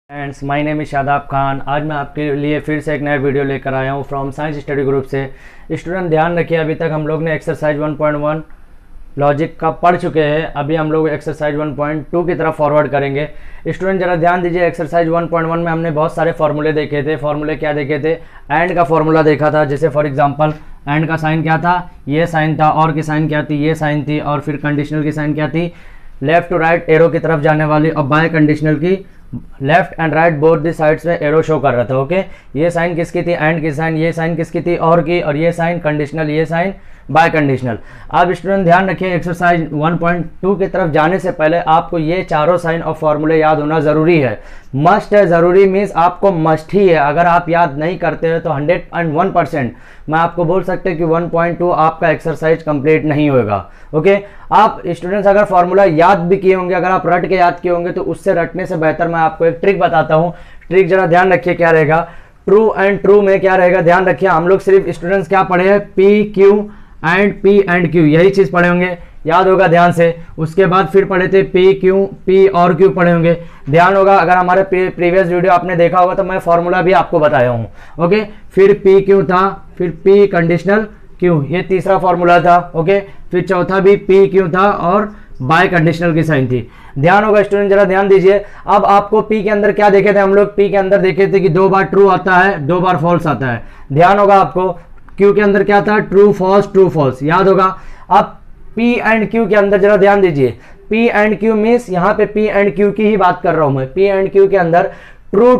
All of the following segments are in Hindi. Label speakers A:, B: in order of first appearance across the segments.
A: Friends, my name is Shadab Khan. आज मैं आपके लिए फिर से एक नया वीडियो लेकर आया हूँ फ्रॉम साइंस स्टडी ग्रुप से। स्टूडेंट ध्यान रखिए, अभी तक हम लोग ने एक्सरसाइज 1.1 लॉजिक का पढ़ चुके हैं। अभी हम लोग एक्सरसाइज 1.2 की तरफ फॉरवर्ड करेंगे। स्टूडेंट जरा ध्यान दीजिए, एक्सरसाइज 1.1 में हमने बहुत सारे फॉर्मूले देखे थे। फॉर्मूले क्या देखे थे? एंड का फॉर्मूला देखा था। जैसे फॉर एग्जांपल एंड का साइन क्या था? ये साइन था। और की साइन क्या थी? ये साइन थी। और फिर कंडीशनल की साइन क्या थी? लेफ्ट टू राइट एरो की तरफ जाने वाली। और बाय कंडीशनल की left and right both the sides में एरो शो कर रहा था। ओके, ये साइन किसकी थी? एंड की साइन। ये साइन किसकी थी? और की। और ये साइन कंडीशनल, ये साइन बाय कंडीशनल। अब स्टूडेंट ध्यान रखिए, एक्सरसाइज 1.2 की तरफ जाने से पहले आपको ये चारों साइन और फॉर्मूले याद होना ज़रूरी है। मस्ट है, ज़रूरी मीन्स आपको मस्ट ही है। अगर आप याद नहीं करते हो तो 101% मैं आपको बोल सकते कि 1.2 आपका एक्सरसाइज कंप्लीट नहीं होगा। ओके, आप स्टूडेंट्स अगर फॉर्मूला याद भी किए होंगे, अगर आप रट के याद किए होंगे, तो उससे रटने से बेहतर मैं आपको एक ट्रिक बताता हूँ। ट्रिक जरा ध्यान रखिए, क्या रहेगा? ट्रू एंड ट्रू में क्या रहेगा? ध्यान रखिए, हम लोग सिर्फ स्टूडेंट्स क्या पढ़े हैं? P Q and P and Q, यही चीज पढ़े होंगे, याद होगा ध्यान से। उसके बाद फिर पढ़े थे पी क्यू, पी और क्यू पढ़े होंगे, ध्यान होगा। अगर हमारे प्रीवियस वीडियो आपने देखा होगा तो मैं फॉर्मूला भी आपको बताया हूँ। ओके, फिर पी क्यू था, फिर पी कंडीशनल क्यू, ये तीसरा फॉर्मूला था। ओके, फिर चौथा भी पी क्यू था और बाय कंडीशनल की साइन थी। ध्यान होगा स्टूडेंट, जरा ध्यान दीजिए। अब आपको पी के अंदर क्या देखे थे हम लोग? पी के अंदर देखे थे कि 2 बार ट्रू आता है, 2 बार फॉल्स आता है। ध्यान होगा आपको। क्यू के अंदर क्या था? ट्रू फॉल्स, याद होगा। अब पी एंड क्यू के अंदर जरा ध्यान दीजिए। पी एंड क्यू मीन्स यहाँ पे पी एंड क्यू की ही बात कर रहा हूं मैं। पी एंड क्यू के अंदर ट्रू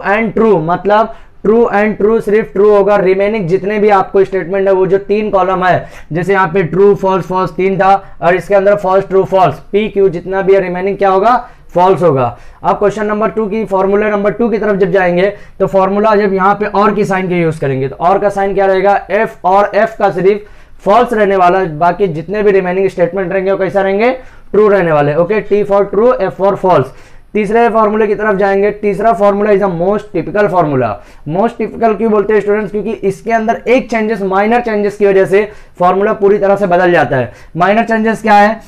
A: एंड ट्रू, मतलब ट्रू एंड ट्रू सिर्फ ट्रू होगा। रिमेनिंग जितने भी आपको स्टेटमेंट है, वो जो 3 कॉलम है, जैसे यहाँ पे ट्रू फॉल्स 3 था और इसके अंदर false true false, P Q जितना भी है रिमेनिंग क्या होगा? फॉल्स होगा। अब क्वेश्चन नंबर 2 की फॉर्मूला नंबर 2 की तरफ जब जाएंगे तो फॉर्मूला जब यहाँ पे और की साइन के यूज करेंगे तो और का साइन क्या रहेगा? एफ, और एफ का सिर्फ फॉल्स रहने वाला, बाकी जितने भी रिमेनिंग स्टेटमेंट रहेंगे वो कैसा रहेंगे? ट्रू रहने वाले। Okay, T for true, F for false. तीसरे फॉर्मूले की तरफ जाएंगे। तीसरा formula is a most typical formula. Most typical क्यों बोलते हैं स्टूडेंट्स? क्योंकि इसके अंदर एक चेंजेस, माइनर चेंजेस की वजह से फॉर्मूला पूरी तरह से बदल जाता है। माइनर चेंजेस क्या है?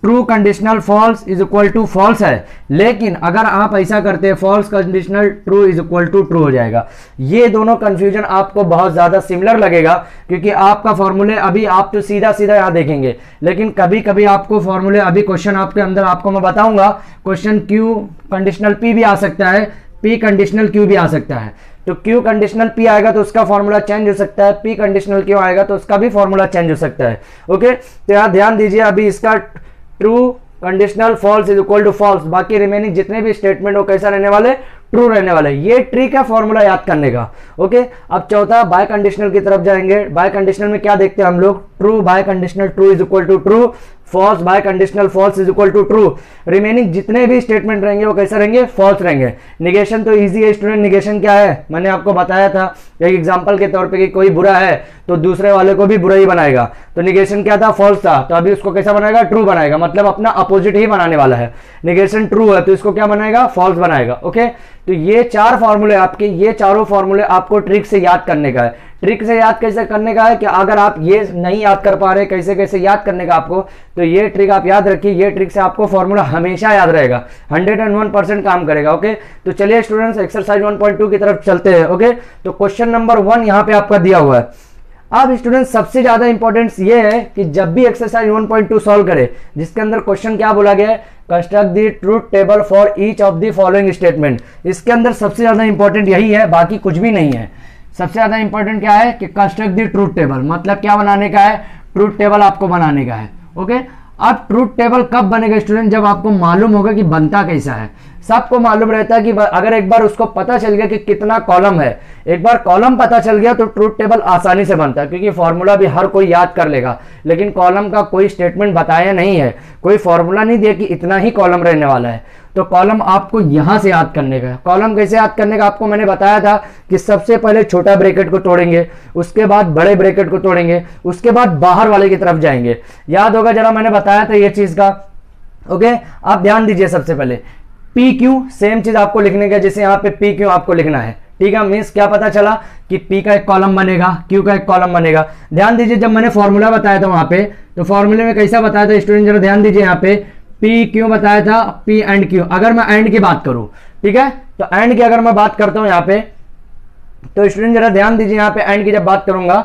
A: True conditional false is equal to false है, लेकिन अगर आप ऐसा करते हैं false conditional true is equal to true हो जाएगा। ये दोनों कंफ्यूजन आपको बहुत ज्यादा सिमिलर लगेगा, क्योंकि आपका फॉर्मूले अभी आप तो सीधा सीधा यहां देखेंगे, लेकिन कभी कभी आपको फॉर्मूले, अभी क्वेश्चन आपके अंदर आपको मैं बताऊंगा, क्वेश्चन क्यू कंडीशनल पी भी आ सकता है, पी कंडीशनल क्यू भी आ सकता है। तो क्यू कंडीशनल पी आएगा तो उसका फॉर्मूला चेंज हो सकता है, पी कंडीशनल क्यू आएगा तो उसका भी फॉर्मूला चेंज हो सकता है। ओके, तो यहां ध्यान दीजिए, अभी इसका true conditional false is equal to false, बाकी रिमेनिंग जितने भी स्टेटमेंट हो कैसा रहने वाले? ट्रू रहने वाले। ये ट्रिक है फॉर्मूला याद करने का। ओके, अब चौथा बाय कंडीशनल की तरफ जाएंगे। बाय कंडीशनल में क्या देखते हैं हम लोग? True bi conditional true is equal to true, false bi conditional false is equal to true. Remaining जितने भी स्टेटमेंट रहेंगे वो कैसे रहेंगे? फॉल्स रहेंगे। निगेशन तो इजी है स्टूडेंट। निगेशन क्या है? मैंने आपको बताया था एक एग्जांपल के तौर पे कि कोई बुरा है तो दूसरे वाले को भी बुरा ही बनाएगा। तो निगेशन क्या था? फॉल्स था, तो अभी उसको कैसा बनाएगा? ट्रू बनाएगा, मतलब अपना अपोजिट ही बनाने वाला है। निगेशन ट्रू है तो इसको क्या बनाएगा? फॉल्स बनाएगा। ओके, तो ये 4 फॉर्मूले आपके, ये चारों फॉर्मूले आपको ट्रिक से याद करने का है। ट्रिक से याद कैसे करने का है कि अगर आप ये नहीं याद कर पा रहे कैसे कैसे याद करने का आपको, तो ये ट्रिक आप याद रखिए। ये ट्रिक से आपको फॉर्मूला हमेशा याद रहेगा, 101% काम करेगा। ओके, तो चलिए स्टूडेंट्स एक्सरसाइज 1.2 की तरफ चलते हैं। ओके, तो क्वेश्चन नंबर 1 यहाँ पे आपका दिया हुआ है। अब स्टूडेंट्स सबसे ज्यादा इंपॉर्टेंस ये है कि जब भी एक्सरसाइज 1.2 सॉल्व करे, जिसके अंदर क्वेश्चन क्या बोला गया है? Construct the truth table for each of the following statement. इसके अंदर सबसे ज्यादा इंपॉर्टेंट यही है, बाकी कुछ भी नहीं है। सबसे ज्यादा इंपॉर्टेंट क्या है कि कंस्ट्रक्ट द ट्रूथ टेबल, मतलब क्या बनाने का है? ट्रूथ टेबल आपको बनाने का है। ओके, अब ट्रूथ टेबल कब बनेगा स्टूडेंट? जब आपको मालूम होगा कि बनता कैसा है। सबको मालूम रहता है कि अगर एक बार उसको पता चल गया कि कितना कॉलम है, एक बार कॉलम पता चल गया तो ट्रूथ टेबल आसानी से बनता है, क्योंकि फॉर्मूला भी हर कोई याद कर लेगा, लेकिन कॉलम का कोई स्टेटमेंट बताया नहीं है, कोई फॉर्मूला नहीं दिया कि इतना ही कॉलम रहने वाला है। तो कॉलम आपको यहां से याद करने का है। कॉलम कैसे याद करने का आपको मैंने बताया था कि सबसे पहले छोटा ब्रैकेट को तोड़ेंगे, उसके बाद बड़े ब्रैकेट को तोड़ेंगे, उसके बाद बाहर वाले की तरफ जाएंगे। याद होगा, जरा मैंने बताया था ये चीज का। ओके, आप ध्यान दीजिए। सबसे पहले पी क्यू सेम चीज आपको लिखने का, जैसे यहाँ पे पी क्यू आपको लिखना है। ठीक है, मीन्स क्या पता चला कि पी का एक कॉलम बनेगा, क्यू का एक कॉलम बनेगा। ध्यान दीजिए, जब मैंने फॉर्मूला बताया था वहां पे, तो फॉर्मूले में कैसा बताया था स्टूडेंट? जरा ध्यान दीजिए, यहाँ पे पी क्यू बताया था, पी एंड क्यू। अगर मैं एंड की बात करूं ठीक है। तो एंड की अगर मैं बात करता हूं यहाँ पे, तो स्टूडेंट जरा ध्यान दीजिए, यहाँ पे एंड की जब बात करूंगा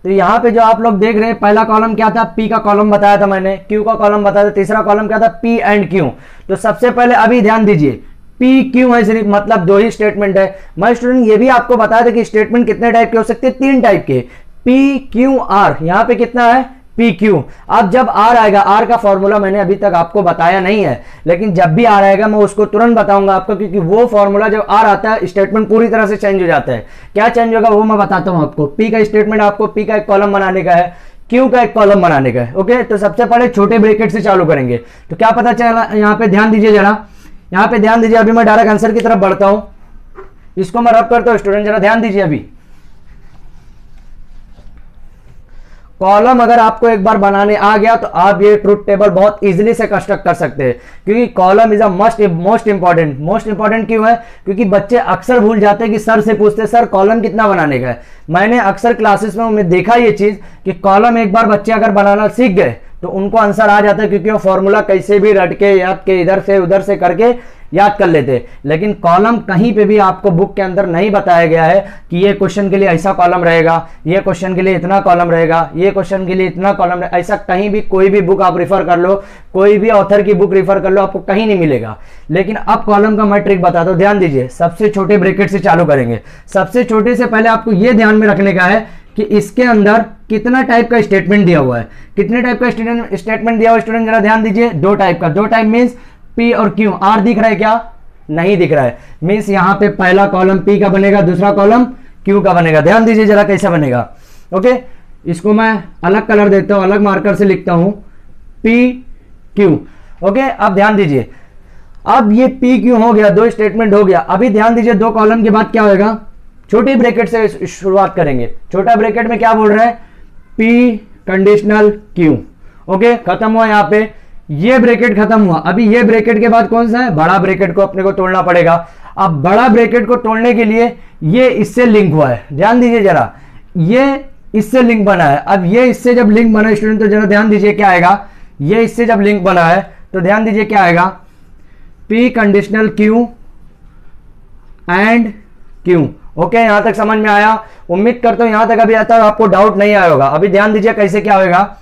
A: तो यहाँ पे जो आप लोग देख रहे हैं, पहला कॉलम क्या था, पी का कॉलम बताया था मैंने, क्यू का कॉलम बताया था, तीसरा कॉलम क्या था, पी एंड क्यू। तो सबसे पहले अभी ध्यान दीजिए, पी क्यू है सिर्फ, मतलब दो ही स्टेटमेंट है। मैं स्टूडेंट ये भी आपको बताया था कि स्टेटमेंट कितने टाइप के हो सकते हैं, 3 टाइप के, पी क्यू आर। यहाँ पे कितना है, पी क्यू। अब जब आर आएगा, आर का फॉर्मूला मैंने अभी तक आपको बताया नहीं है, लेकिन जब भी आर आएगा मैं उसको तुरंत बताऊंगा आपको, क्योंकि वो फॉर्मूला जब आर आता है स्टेटमेंट पूरी तरह से चेंज हो जाता है। क्या चेंज होगा वो मैं बताता हूं आपको। पी का स्टेटमेंट आपको पी का एक कॉलम बनाने का है, क्यू का एक कॉलम बनाने का है। ओके, तो सबसे पहले छोटे ब्रैकेट से चालू करेंगे। तो क्या पता चला, यहाँ पे ध्यान दीजिए जरा, यहाँ पे ध्यान दीजिए। अभी मैं डायरेक्ट आंसर की तरफ बढ़ता हूं, इसको मैं रब करता हूं। स्टूडेंट जरा ध्यान दीजिए, अभी कॉलम अगर आपको एक बार बनाने आ गया तो आप ये ट्रुथ टेबल बहुत इजीली से कंस्ट्रक्ट कर सकते हैं, क्योंकि column is a most important क्यों है, क्योंकि बच्चे अक्सर भूल जाते हैं कि सर से पूछते हैं सर कॉलम कितना बनाने का है। मैंने अक्सर क्लासेस में मैं देखा ये चीज कि कॉलम एक बार बच्चे अगर बनाना सीख गए तो उनको आंसर आ जाता है, क्योंकि वो फॉर्मूला कैसे भी रट के याद के इधर से उधर से करके याद कर लेते। लेकिन कॉलम कहीं पे भी आपको बुक के अंदर नहीं बताया गया है कि ये क्वेश्चन के लिए ऐसा कॉलम रहेगा, ये क्वेश्चन के लिए इतना कॉलम रहेगा, ये क्वेश्चन के लिए इतना कॉलम रहेगा। ऐसा कहीं भी कोई भी बुक आप रिफर कर लो, कोई भी ऑथर की बुक रिफर कर लो, आपको कहीं नहीं मिलेगा। लेकिन अब कॉलम का मैं ट्रिक बताता हूं, ध्यान दीजिए। सबसे छोटे ब्रैकेट से चालू करेंगे। सबसे छोटे से पहले आपको यह ध्यान में रखने का है कि इसके अंदर कितना टाइप का स्टेटमेंट दिया हुआ है। कितने टाइप का स्टेटमेंट दिया हुआ है स्टूडेंट, जरा ध्यान दीजिए। 2 टाइप का। 2 टाइप मीन्स पी और क्यू। आर दिख रहा है क्या, नहीं दिख रहा है। मीन्स यहां पे पहला कॉलम पी का बनेगा, दूसरा कॉलम क्यू का बनेगा। ध्यान दीजिए जरा कैसा बनेगा। ओके, इसको मैं अलग कलर देता हूं, अलग मार्कर से लिखता हूं, पी क्यू। ओके, अब ध्यान दीजिए, अब ये पी क्यू हो गया, 2 स्टेटमेंट हो गया। अभी ध्यान दीजिए 2 कॉलम के बाद क्या होगा, छोटी ब्रैकेट से शुरुआत करेंगे। छोटा ब्रैकेट में क्या बोल रहा है, पी कंडीशनल क्यू। ओके, खत्म हुआ। यहां पे ये ब्रैकेट खत्म हुआ। अभी ये ब्रैकेट के बाद कौन सा है, बड़ा ब्रैकेट को अपने को तोड़ना पड़ेगा। अब बड़ा ब्रैकेट को तोड़ने के लिए ये इससे लिंक हुआ है, ध्यान दीजिए जरा, ये इससे लिंक बना है। अब ये इससे जब लिंक बना स्टूडेंट, तो जरा ध्यान दीजिए क्या आएगा, ये इससे जब लिंक बना है तो ध्यान दीजिए क्या आएगा, P conditional Q and Q. Okay, यहां तक समझ में आया। उम्मीद करता हूं यहां तक अभी आता आपको डाउट नहीं आया होगा। अभी ध्यान दीजिए कैसे क्या होगा।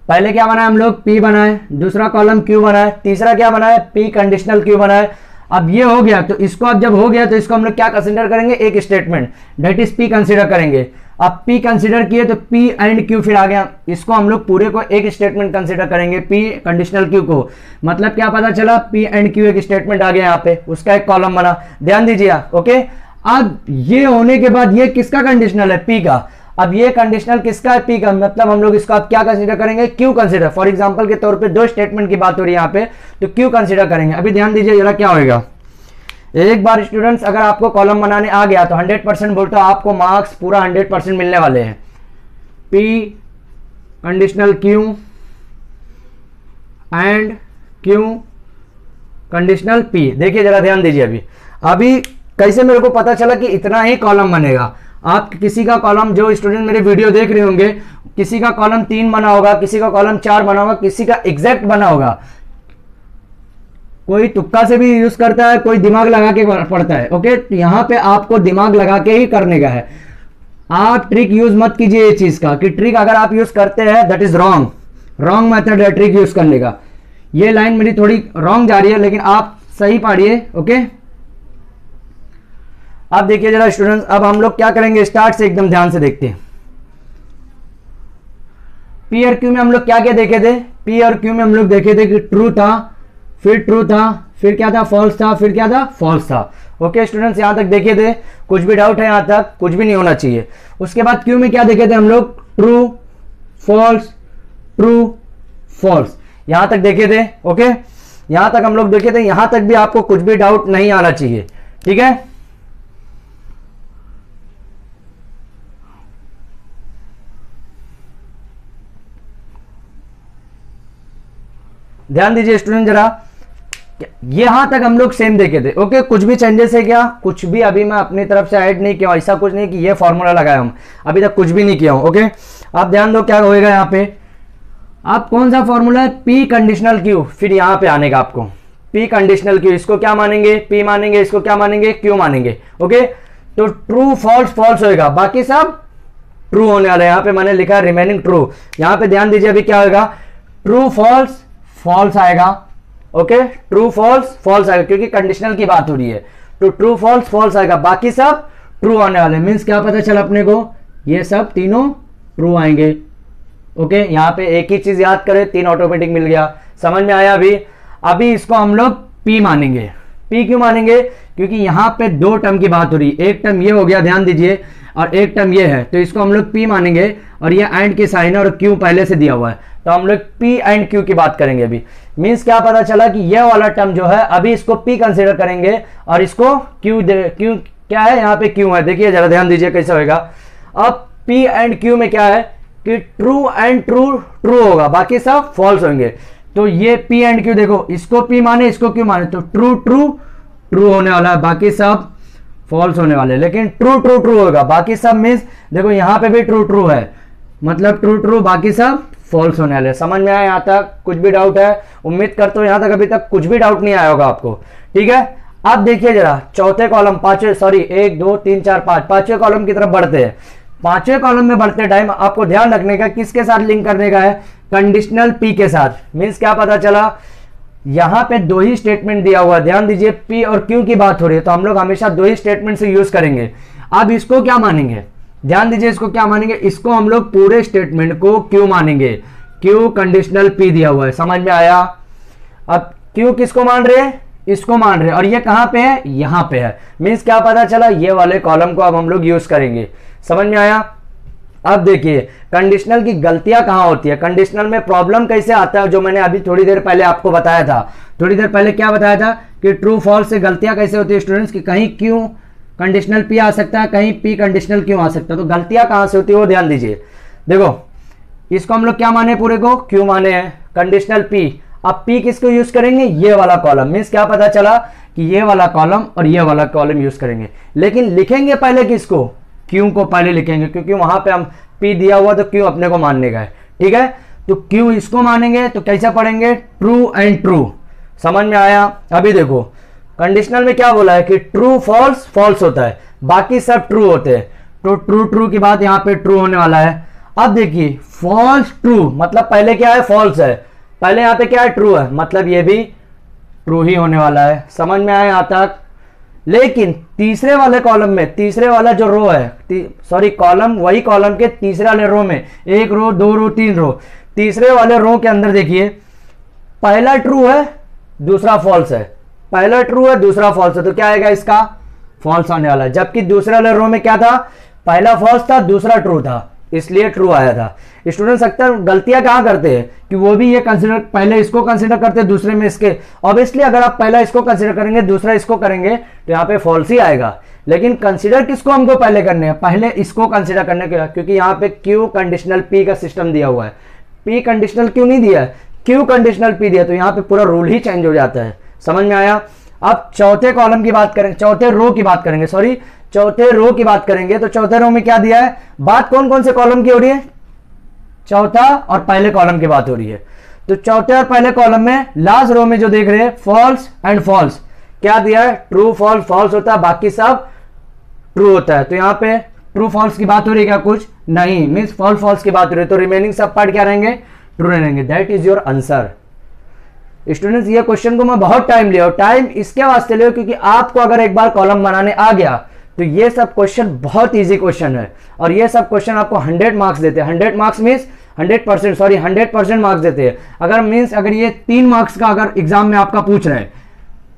A: पहले क्या बनाए हम लोग, P बनाए, दूसरा कॉलम Q बनाए, तीसरा क्या बनाए, P कंडीशनल Q बनाए। अब ये हो गया, तो इसको अब जब हो गया तो इसको हम लोग क्या कंसीडर करेंगे, एक statement, that is P consider करेंगे। अब P कंसीडर किए तो P एंड Q फिर आ गया, इसको हम लोग पूरे को एक स्टेटमेंट कंसीडर करेंगे, P कंडीशनल Q को। मतलब क्या पता चला, P एंड Q एक स्टेटमेंट आ गया यहाँ पे, उसका एक कॉलम बना। ध्यान दीजिए। ओके, अब ये होने के बाद ये किसका कंडीशनल है, P का। अब ये कंडीशनल किसका है, P का। मतलब हम लोग इसको अब क्या कंसीडर करेंगे, Q कंसीडर। फॉर एग्जांपल के तौर पे 2 स्टेटमेंट की बात हो रही है यहाँ पे, तो Q कंसीडर करेंगे। अभी ध्यान दीजिए जरा क्या होगा। एक बार स्टूडेंट्स अगर आपको कॉलम बनाने आ गया तो 100% बोलता हूं आपको मार्क्स पूरा 100% मिलने वाले हैं। P conditional Q and Q conditional P। देखिए जरा ध्यान दीजिए। अभी कैसे मेरे को पता चला कि इतना ही कॉलम बनेगा। आप किसी का कॉलम, जो स्टूडेंट मेरे वीडियो देख रहे होंगे, किसी का कॉलम 3 बना होगा, किसी का कॉलम 4 बना होगा, किसी का एग्जैक्ट बना होगा। कोई तुक्का से भी यूज करता है, कोई दिमाग लगा के पढ़ता है। ओके, तो यहां पे आपको दिमाग लगा के ही करने का है। आप ट्रिक यूज मत कीजिए ये चीज का, कि ट्रिक अगर आप यूज करते हैं दैट इज रॉन्ग मेथड है ट्रिक यूज करने का। ये लाइन मेरी थोड़ी रॉन्ग जा रही है, लेकिन आप सही पढ़िए। ओके, अब देखिए जरा स्टूडेंट्स, अब हम लोग क्या करेंगे, स्टार्ट से एकदम ध्यान से देखते हैं। P और Q में हम लोग क्या क्या देखे थे, P और Q में हम लोग देखे थे कि ट्रू था, फिर ट्रू था, फिर क्या था, फॉल्स था, फिर क्या था, फॉल्स था। ओके स्टूडेंट्स, यहां तक देखे थे। कुछ भी डाउट है यहां तक, कुछ भी नहीं होना चाहिए। उसके बाद Q में क्या देखे थे हम लोग, ट्रू फॉल्स, यहां तक देखे थे। ओके, यहां तक हम लोग देखे थे। यहां तक भी आपको कुछ भी डाउट नहीं आना चाहिए, ठीक है। ध्यान दीजिए स्टूडेंट जरा, यहां तक हम लोग सेम देखे थे। ओके, कुछ भी चेंजेस है क्या, कुछ भी अभी मैं अपनी तरफ से ऐड नहीं किया, ऐसा कुछ नहीं कि ये फॉर्मूला लगाया हम, अभी तक कुछ भी नहीं किया हूं। ओके, आप ध्यान दो क्या होएगा यहाँ पे, अब कौन सा फॉर्मूला है, पी कंडीशनल क्यू, फिर यहां पे आने का आपको पी कंडीशनल क्यू, इसको क्या मानेंगे, पी मानेंगे, इसको क्या मानेंगे, क्यू मानेंगे। ओके, तो ट्रू फॉल्स फॉल्स होएगा, बाकी सब ट्रू होने वाला है। यहां पे मैंने लिखा है रिमेनिंग ट्रू, यहां पे ध्यान दीजिए अभी क्या होगा, ट्रू फॉल्स फॉल्स आएगा। ओके, ट्रू फॉल्स फॉल्स आएगा क्योंकि कंडीशनल की बात हो रही है, तो ट्रू फॉल्स फॉल्स आएगा, बाकी सब ट्रू आने वाले। मीन्स क्या पता चला अपने को, ये सब तीनों ट्रू आएंगे। ओके, यहां पे एक ही चीज याद करें, 3 ऑटोमेटिक मिल गया। समझ में आया अभी इसको हम लोग पी मानेंगे। पी क्यों मानेंगे, क्योंकि यहां पे 2 टर्म की बात हो रही है, एक टर्म ये हो गया ध्यान दीजिए, और एक टर्म ये है, तो इसको हम लोग पी मानेंगे। और ये एंड की साइन है और क्यू पहले से दिया हुआ है, तो हम लोग पी एंड क्यू की बात करेंगे अभी। मीन्स क्या पता चला कि ये वाला टर्म जो है अभी इसको पी कंसिडर करेंगे और इसको क्यू क्यू क्या है, यहाँ पे क्यू है। देखिए जरा ध्यान दीजिए कैसे होगा। अब पी एंड क्यू में क्या है कि ट्रू एंड ट्रू ट्रू होगा, बाकी सब फॉल्स होंगे। तो ये पी एंड क्यू देखो, इसको पी माने इसको क्यू माने, तो ट्रू ट्रू ट्रू होने वाला है, बाकी सब फॉल्स होने वाले। लेकिन ट्रू ट्रू ट्रू होगा, बाकी सब मीन्स देखो यहां पे भी ट्रू ट्रू है, मतलब ट्रू ट्रू बाकी सब फॉल्स होने वाले। समझ में आया यहाँ तक, कुछ भी डाउट है? उम्मीद करता हूं यहां तक अभी तक कुछ भी डाउट नहीं आया होगा आपको। ठीक है, अब देखिए जरा चौथे कॉलम, 1 2 3 4 5 पांचवें कॉलम की तरफ बढ़ते हैं। पांचवें कॉलम में बढ़ते टाइम आपको ध्यान रखने का किसके साथ लिंक करने का है, कंडीशनल पी के साथ। मीन्स क्या पता चला, यहां पे 2 ही स्टेटमेंट दिया हुआ है, ध्यान दीजिए पी और क्यू की बात हो रही है, तो हम लोग हमेशा 2 ही स्टेटमेंट से यूज करेंगे। अब इसको क्या मानेंगे, ध्यान दीजिए इसको क्या मानेंगे, इसको हम लोग पूरे स्टेटमेंट को क्यू मानेंगे। क्यू कंडीशनल पी दिया हुआ है, समझ में आया। अब क्यू किसको मान रहे हैं, इसको मान रहे हैं, और ये कहां पे है, यहां पे है। मीन्स क्या पता चला, ये वाले कॉलम को अब हम लोग यूज करेंगे। समझ में आया। अब देखिए कंडीशनल की गलतियां कहां होती है, कंडीशनल में प्रॉब्लम कैसे आता है, जो मैंने अभी थोड़ी देर पहले आपको बताया था। थोड़ी देर पहले क्या बताया था कि ट्रू फॉल्स से गलतियां कैसे होती है स्टूडेंट्स, कि कहीं क्यू कंडीशनल पी आ सकता है, कहीं पी कंडीशनल क्यू आ सकता है। तो गलतियां कहां से होती है वो ध्यान दीजिए। देखो इसको हम लोग क्या माने, पूरे को क्यू माने हैं, कंडीशनल पी। अब पी किसको यूज करेंगे, ये वाला कॉलम। मीन्स क्या पता चला कि ये वाला कॉलम और ये वाला कॉलम यूज करेंगे, लेकिन लिखेंगे पहले किसको, क्यू को पहले लिखेंगे, क्योंकि वहां पे हम पी दिया हुआ तो क्यू अपने को मानने का है। ठीक है, तो क्यू इसको मानेंगे, तो कैसे पढ़ेंगे, ट्रू एंड ट्रू। समझ में आया। अभी देखो कंडीशनल में क्या बोला है कि ट्रू फॉल्स फॉल्स होता है, बाकी सब ट्रू होते हैं, तो ट्रू ट्रू की बात यहां पे ट्रू होने वाला है। अब देखिए फॉल्स ट्रू, मतलब पहले क्या है, फॉल्स है, पहले यहां पे क्या है, ट्रू है, मतलब ये भी ट्रू ही होने वाला है। समझ में आया यहां तक। लेकिन तीसरे वाले कॉलम में, तीसरे वाला जो रो है, सॉरी कॉलम, वही कॉलम के तीसरे वाले रो में, 1 रो 2 रो 3 रो, तीसरे वाले रो के अंदर देखिए पहला ट्रू है दूसरा फॉल्स है, पहला ट्रू है दूसरा फॉल्स है, तो क्या आएगा, इसका फॉल्स आने वाला है। जबकि दूसरे वाले रो में क्या था, पहला फॉल्स था दूसरा ट्रू था, इसलिए ट्रू आया था। स्टूडेंट्स अक्सर गलतियां कहां करते हैं कि वो भी ये कंसीडर, पहले इसको कंसीडर करते हैं दूसरे में इसके। ऑब्वियसली अगर आप पहला इसको कंसीडर करेंगे दूसरा इसको करेंगे तो यहाँ पे फॉल्स ही आएगा। लेकिन कंसीडर किसको हमको पहले करने हैं, पहले इसको कंसीडर करने के, क्योंकि यहाँ पे क्यू कंडीशनल पी का सिस्टम दिया हुआ है। पी कंडीशनल क्यू नहीं दिया है, क्यू कंडीशनल पी दिया, तो यहाँ पे पूरा रूल ही चेंज हो जाता है। समझ में आया। अब चौथे कॉलम की बात करें, चौथे रो की बात करेंगे, सॉरी चौथे रो की बात करेंगे, तो चौथे रो में क्या दिया है, बात कौन कौन से कॉलम की हो रही है, चौथा और पहले कॉलम की बात हो रही है। तो चौथे और पहले कॉलम में लास्ट रो में जो देख रहे हैं फॉल्स एंड फॉल्स, क्या दिया है, ट्रू फॉल्स फॉल्स होता है, बाकी सब ट्रू होता है। तो यहाँ पे ट्रू फॉल्स की बात हो रही है क्या, कुछ नहीं, मीन्स फॉल्स फॉल्स की बात हो रही है, तो रिमेनिंग सब पार्ट क्या रहेंगे, ट्रू रहेंगे। That is your answer. Students ये क्वेश्चन को मैं बहुत टाइम लिया, टाइम इसके वास्ते लिया क्योंकि आपको अगर एक बार कॉलम बनाने आ गया तो ये सब क्वेश्चन बहुत इजी क्वेश्चन है, और ये सब क्वेश्चन आपको 100 मार्क्स देते हैं। 100 मार्क्स मीन्स 100%, सॉरी 100% मार्क्स देते हैं। अगर मीन्स अगर ये 3 मार्क्स का अगर एग्जाम में आपका पूछ रहे हैं,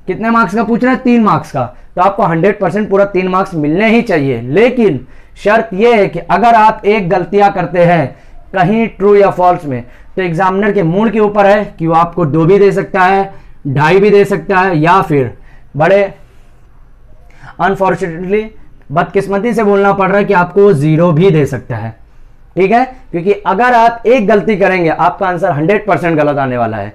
A: कितने मार्क्स का पूछ रहे हैं, 3 मार्क्स का, तो आपको 100% पूरा 3 मार्क्स मिलने ही चाहिए। लेकिन शर्त यह है कि अगर आप एक गलतियां करते हैं कहीं ट्रू या फॉल्स में, तो एग्जामिनर के मूड के ऊपर है कि वो आपको 2 भी दे सकता है, 2.5 भी दे सकता है, या फिर बड़े अनफॉर्चुनेटली बदकिस्मती से बोलना पड़ रहा है कि आपको 0 भी दे सकता है। ठीक है, क्योंकि अगर आप एक गलती करेंगे आपका आंसर 100% गलत आने वाला है।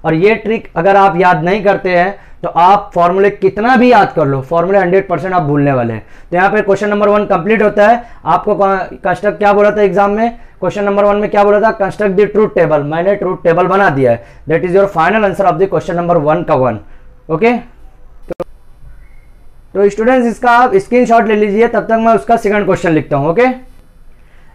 A: और ये ट्रिक अगर आप याद नहीं करते हैं तो आप फॉर्मूले कितना भी याद कर लो, फॉर्मूले 100% आप भूलने वाले हैं। तो यहाँ पे क्वेश्चन नंबर 1 कंप्लीट होता है। आपको कंस्ट्रक्ट क्या बोला था एग्जाम में, क्वेश्चन नंबर 1 में क्या बोला था, कंस्ट्रक्ट द ट्रूथ टेबल। मैंने ट्रूथ टेबल बना दिया है। That is your final answer of the question number 1 का 1। ओके, तो स्टूडेंट्स इसका आप स्क्रीनशॉट ले लीजिए, तब तक मैं उसका सेकंड क्वेश्चन लिखता हूँ। ओके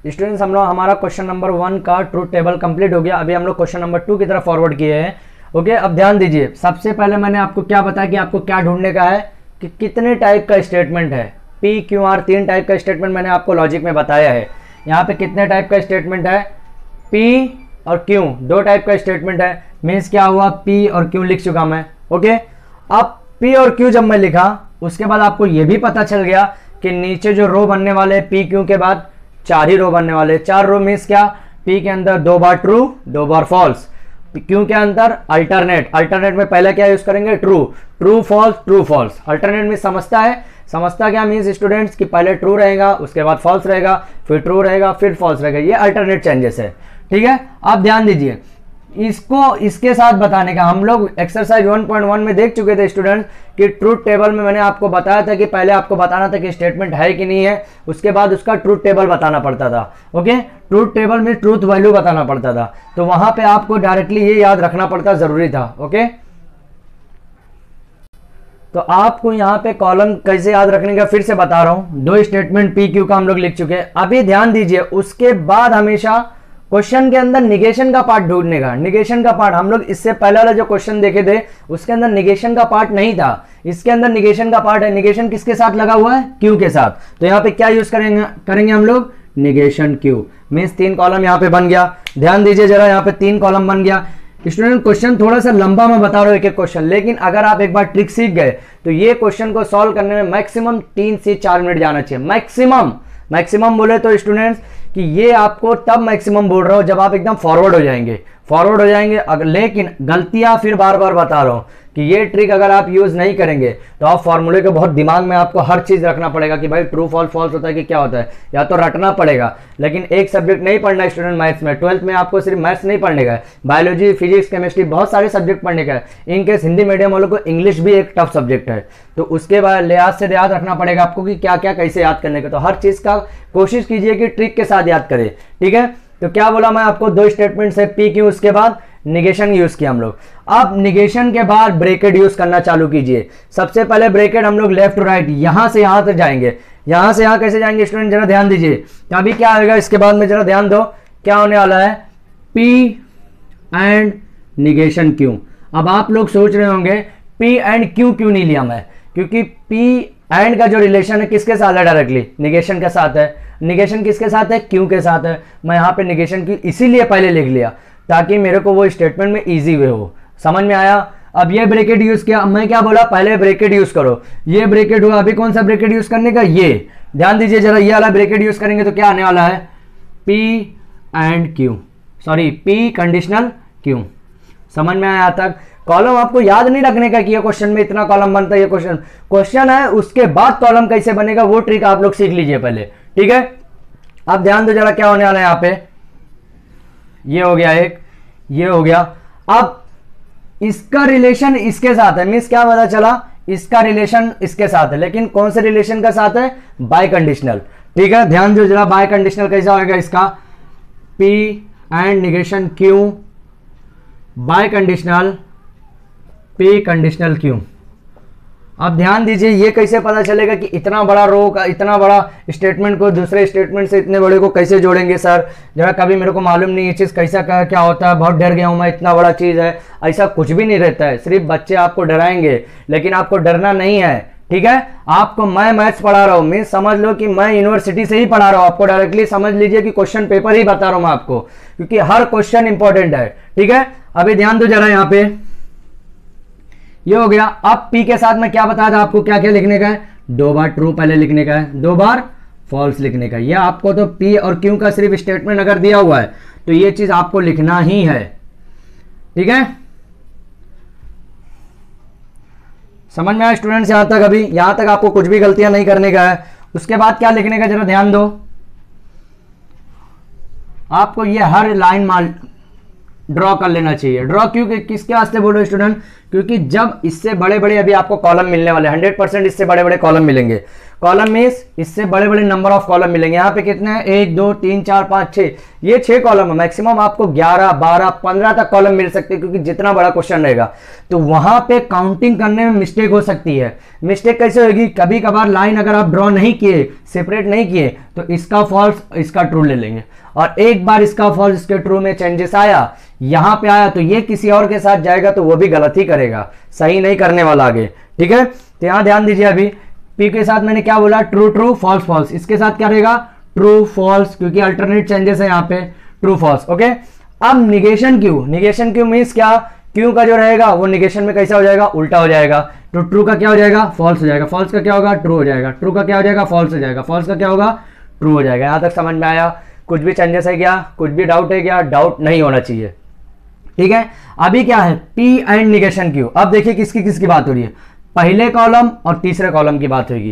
A: स्टूडेंट्स, हम लोग हमारा क्वेश्चन नंबर 1 का ट्रूथ टेबल कंप्लीट हो गया। अभी हम लोग क्वेश्चन नंबर 2 की तरफ फॉरवर्ड किए हैं। ओके, अब ध्यान दीजिए, सबसे पहले मैंने आपको क्या बताया कि आपको क्या ढूंढने का है कि कितने टाइप का स्टेटमेंट है। पी क्यू आर 3 टाइप का स्टेटमेंट मैंने आपको लॉजिक में बताया है। यहाँ पे कितने टाइप का स्टेटमेंट है, पी और क्यू 2 टाइप का स्टेटमेंट है। मीन्स क्या हुआ, पी और क्यू लिख चुका मैं। ओके, अब पी और क्यू जब मैं लिखा उसके बाद आपको यह भी पता चल गया कि नीचे जो रो बनने वाले पी क्यू के बाद 4 ही रो बनने वाले। 4 रो मीन्स क्या, पी के अंदर 2 बार ट्रू 2 बार फॉल्स, क्यू के अंदर अल्टरनेट। अल्टरनेट में पहले क्या यूज करेंगे, true true false true false. Alternate में समझता है, समझता क्या मीन्स स्टूडेंट्स कि पहले ट्रू रहेगा, उसके बाद फॉल्स रहेगा, फिर ट्रू रहेगा, फिर फॉल्स रहेगा। ये अल्टरनेट चेंजेस है। ठीक है, आप ध्यान दीजिए, इसको इसके साथ बताने का हम लोग एक्सरसाइज 1.1 में देख चुके थे स्टूडेंट कि ट्रूथ टेबल में मैंने आपको बताया था कि पहले आपको बताना था कि स्टेटमेंट है कि नहीं है, उसके बाद उसका ट्रूथ टेबल बताना पड़ता था। ओके, ट्रूथ टेबल में ट्रूथ वैल्यू बताना पड़ता था, तो वहां पे आपको डायरेक्टली ये याद रखना पड़ता जरूरी था। ओके, तो आपको यहाँ पे कॉलम कैसे याद रखने का फिर से बता रहा हूं। 2 स्टेटमेंट पी क्यू का हम लोग लिख चुके हैं। अभी ध्यान दीजिए, उसके बाद हमेशा क्वेश्चन के अंदर निगेशन का पार्ट ढूंढने का। निगेशन का पार्ट हम लोग इससे पहले वाला जो क्वेश्चन देखे थे उसके अंदर निगेशन का पार्ट नहीं था, इसके अंदर निगेशन का पार्ट है। निगेशन किसके साथ लगा हुआ है, क्यू के साथ। तो यहाँ पे क्या यूज करेंगे हम लोग, निगेशन क्यू। मीन्स 3 कॉलम यहाँ पे बन गया। ध्यान दीजिए जरा, यहाँ पे 3 कॉलम बन गया। स्टूडेंट क्वेश्चन थोड़ा सा लंबा मैं बता रहा हूँ एक एक क्वेश्चन, लेकिन अगर आप एक बार ट्रिक सीख गए तो ये क्वेश्चन को सॉल्व करने में मैक्सिमम 3 से 4 मिनट जाना चाहिए। मैक्सिमम बोले तो स्टूडेंट्स कि ये आपको तब मैक्सिमम बोल रहा हूं जब आप एकदम फॉरवर्ड हो जाएंगे। लेकिन गलतियां फिर बार बार बता रहा हूं कि ये ट्रिक अगर आप यूज नहीं करेंगे तो आप फॉर्मूले के बहुत दिमाग में आपको हर चीज रखना पड़ेगा कि भाई ट्रू फॉल्स फॉल्स होता है कि क्या होता है, या तो रटना पड़ेगा। लेकिन एक सब्जेक्ट नहीं पढ़ना है स्टूडेंट मैथ्स में, 12th में आपको सिर्फ मैथ्स नहीं पढ़ने का है, बायोलॉजी फिजिक्स केमिस्ट्री बहुत सारे सब्जेक्ट पढ़ने का है। इनकेस हिंदी मीडियम वालों को इंग्लिश भी एक टफ सब्जेक्ट है, तो उसके बाद लिहाज से याद रखना पड़ेगा आपको कि क्या क्या कैसे याद करने का। तो हर चीज का कोशिश कीजिए कि ट्रिक के साथ याद करें। ठीक है, तो क्या बोला मैं आपको, 2 स्टेटमेंट से पी क्यू, उसके बाद निगेशन यूज किया हम लोग। अब निगेशन के बाद ब्रैकेट यूज करना चालू कीजिए। सबसे पहले ब्रैकेट हम लोग लेफ्ट टू राइट, यहां से यहां तक जाएंगे। यहां से यहां कैसे जाएंगे स्टूडेंट, जरा ध्यान दीजिए। तो अभी क्या आएगा इसके बाद में, जरा ध्यान दो क्या होने वाला है, पी एंड निगेशन क्यू। अब आप लोग सोच रहे होंगे पी एंड क्यू क्यों नहीं लिया मैं, क्योंकि पी एंड का जो रिलेशन है किसके साथ है, डायरेक्टली निगेशन के साथ है। निगेशन किसके साथ है, क्यू के साथ है। मैं यहाँ पे निगेशन की इसीलिए पहले लिख लिया ताकि मेरे को वो स्टेटमेंट में इजी वे हो। समझ में आया। अब ये ब्रैकेट यूज किया, मैं क्या बोला, पहले ब्रैकेट यूज करो। ये ब्रैकेट हुआ, अभी कौन सा ब्रैकेट यूज करने का, ये ध्यान दीजिए जरा, ये वाला ब्रैकेट यूज करेंगे तो क्या आने वाला है, P and Q, sorry P conditional Q. समझ में आया तक। कॉलम आपको याद नहीं रखने का कि ये क्वेश्चन में इतना कॉलम बनता है, ये क्वेश्चन है, उसके बाद कॉलम कैसे बनेगा वो ट्रिक आप लोग सीख लीजिए पहले। ठीक है, अब ध्यान दो जरा क्या होने वाला है यहाँ पे। ये हो गया एक, ये हो गया। अब इसका रिलेशन इसके साथ है, मीन्स क्या पता चला, इसका रिलेशन इसके साथ है, लेकिन कौन से रिलेशन का साथ है, बाय कंडीशनल। ठीक है, ध्यान दो जरा, बाय कंडीशनल कैसा होगा इसका, P and negation Q by conditional P conditional Q. अब ध्यान दीजिए, ये कैसे पता चलेगा कि इतना बड़ा रो का, इतना बड़ा स्टेटमेंट को दूसरे स्टेटमेंट से इतने बड़े को कैसे जोड़ेंगे सर, जरा कभी मेरे को मालूम नहीं ये चीज़ कैसा क्या होता है, बहुत डर गया हूँ मैं, इतना बड़ा चीज़ है। ऐसा कुछ भी नहीं रहता है, सिर्फ बच्चे आपको डराएंगे, लेकिन आपको डरना नहीं है। ठीक है, आपको मैं मैथ्स पढ़ा रहा हूँ, मीन्स समझ लो कि मैं यूनिवर्सिटी से ही पढ़ा रहा हूँ आपको, डायरेक्टली समझ लीजिए कि क्वेश्चन पेपर ही बता रहा हूँ मैं आपको, क्योंकि हर क्वेश्चन इंपॉर्टेंट है। ठीक है, अभी ध्यान दो जरा, यहाँ पे ये हो गया। अब P के साथ में क्या बताया था आपको, क्या क्या लिखने का है, 2 बार ट्रू पहले लिखने का है, 2 बार फॉल्स लिखने का है। ये आपको तो P और Q का सिर्फ स्टेटमेंट अगर दिया हुआ है तो ये चीज आपको लिखना ही है। ठीक है, समझ में आया स्टूडेंट्स यहां तक। अभी यहां तक आपको कुछ भी गलतियां नहीं करने का है। उसके बाद क्या लिखने का, जरा ध्यान दो, आपको ये हर लाइन ड्रॉ कर लेना चाहिए। ड्रॉ क्यों, किसके वास्ते बोलो स्टूडेंट, क्योंकि जब इससे बड़े बड़े अभी आपको कॉलम मिलने वाले 100% इससे बड़े बड़े कॉलम मिलेंगे। कॉलम मीन्स इससे बड़े बड़े नंबर ऑफ कॉलम मिलेंगे। यहाँ पे कितने हैं, 1 2 3 4 5 6, ये 6 कॉलम है। मैक्सिमम आपको 11 12 15 तक कॉलम मिल सकते हैं, क्योंकि जितना बड़ा क्वेश्चन रहेगा तो वहां पे काउंटिंग करने में मिस्टेक हो सकती है। मिस्टेक कैसे होगी, कभी कभार लाइन अगर आप ड्रॉ नहीं किए, सेपरेट नहीं किए, तो इसका फॉल्स इसका ट्रू ले लेंगे, और एक बार इसका फॉल्स इसके ट्रू में चेंजेस आया, यहां पे आया, तो ये किसी और के साथ जाएगा तो वो भी गलत ही करेगा, सही नहीं करने वाला आगे। ठीक है, तो यहां ध्यान दीजिए, अभी पी के साथ मैंने क्या बोला, ट्रू ट्रू फॉल्स फॉल्स, इसके साथ क्या रहेगा, ट्रू फॉल्स, क्योंकि अल्टरनेट चेंजेस है यहाँ पे, ट्रू फॉल्स। ओके, अब negation Q, negation Q means क्या, क्यू का जो रहेगा वो निगेशन में कैसा हो जाएगा, उल्टा हो जाएगा। तो ट्रू का क्या हो जाएगा, फॉल्स हो जाएगा, फॉल्स का क्या होगा, ट्रू हो जाएगा, ट्रू का क्या हो जाएगा, फॉल्स हो जाएगा, फॉल्स का क्या होगा, ट्रू हो जाएगा। यहां तक समझ में आया, कुछ भी चेंजेस है क्या, कुछ भी डाउट है क्या, डाउट नहीं होना चाहिए। ठीक है, अभी क्या है, पी एंड निगेशन क्यू। अब देखिए किसकी किसकी बात हो रही है, पहले कॉलम और तीसरे कॉलम की बात होगी।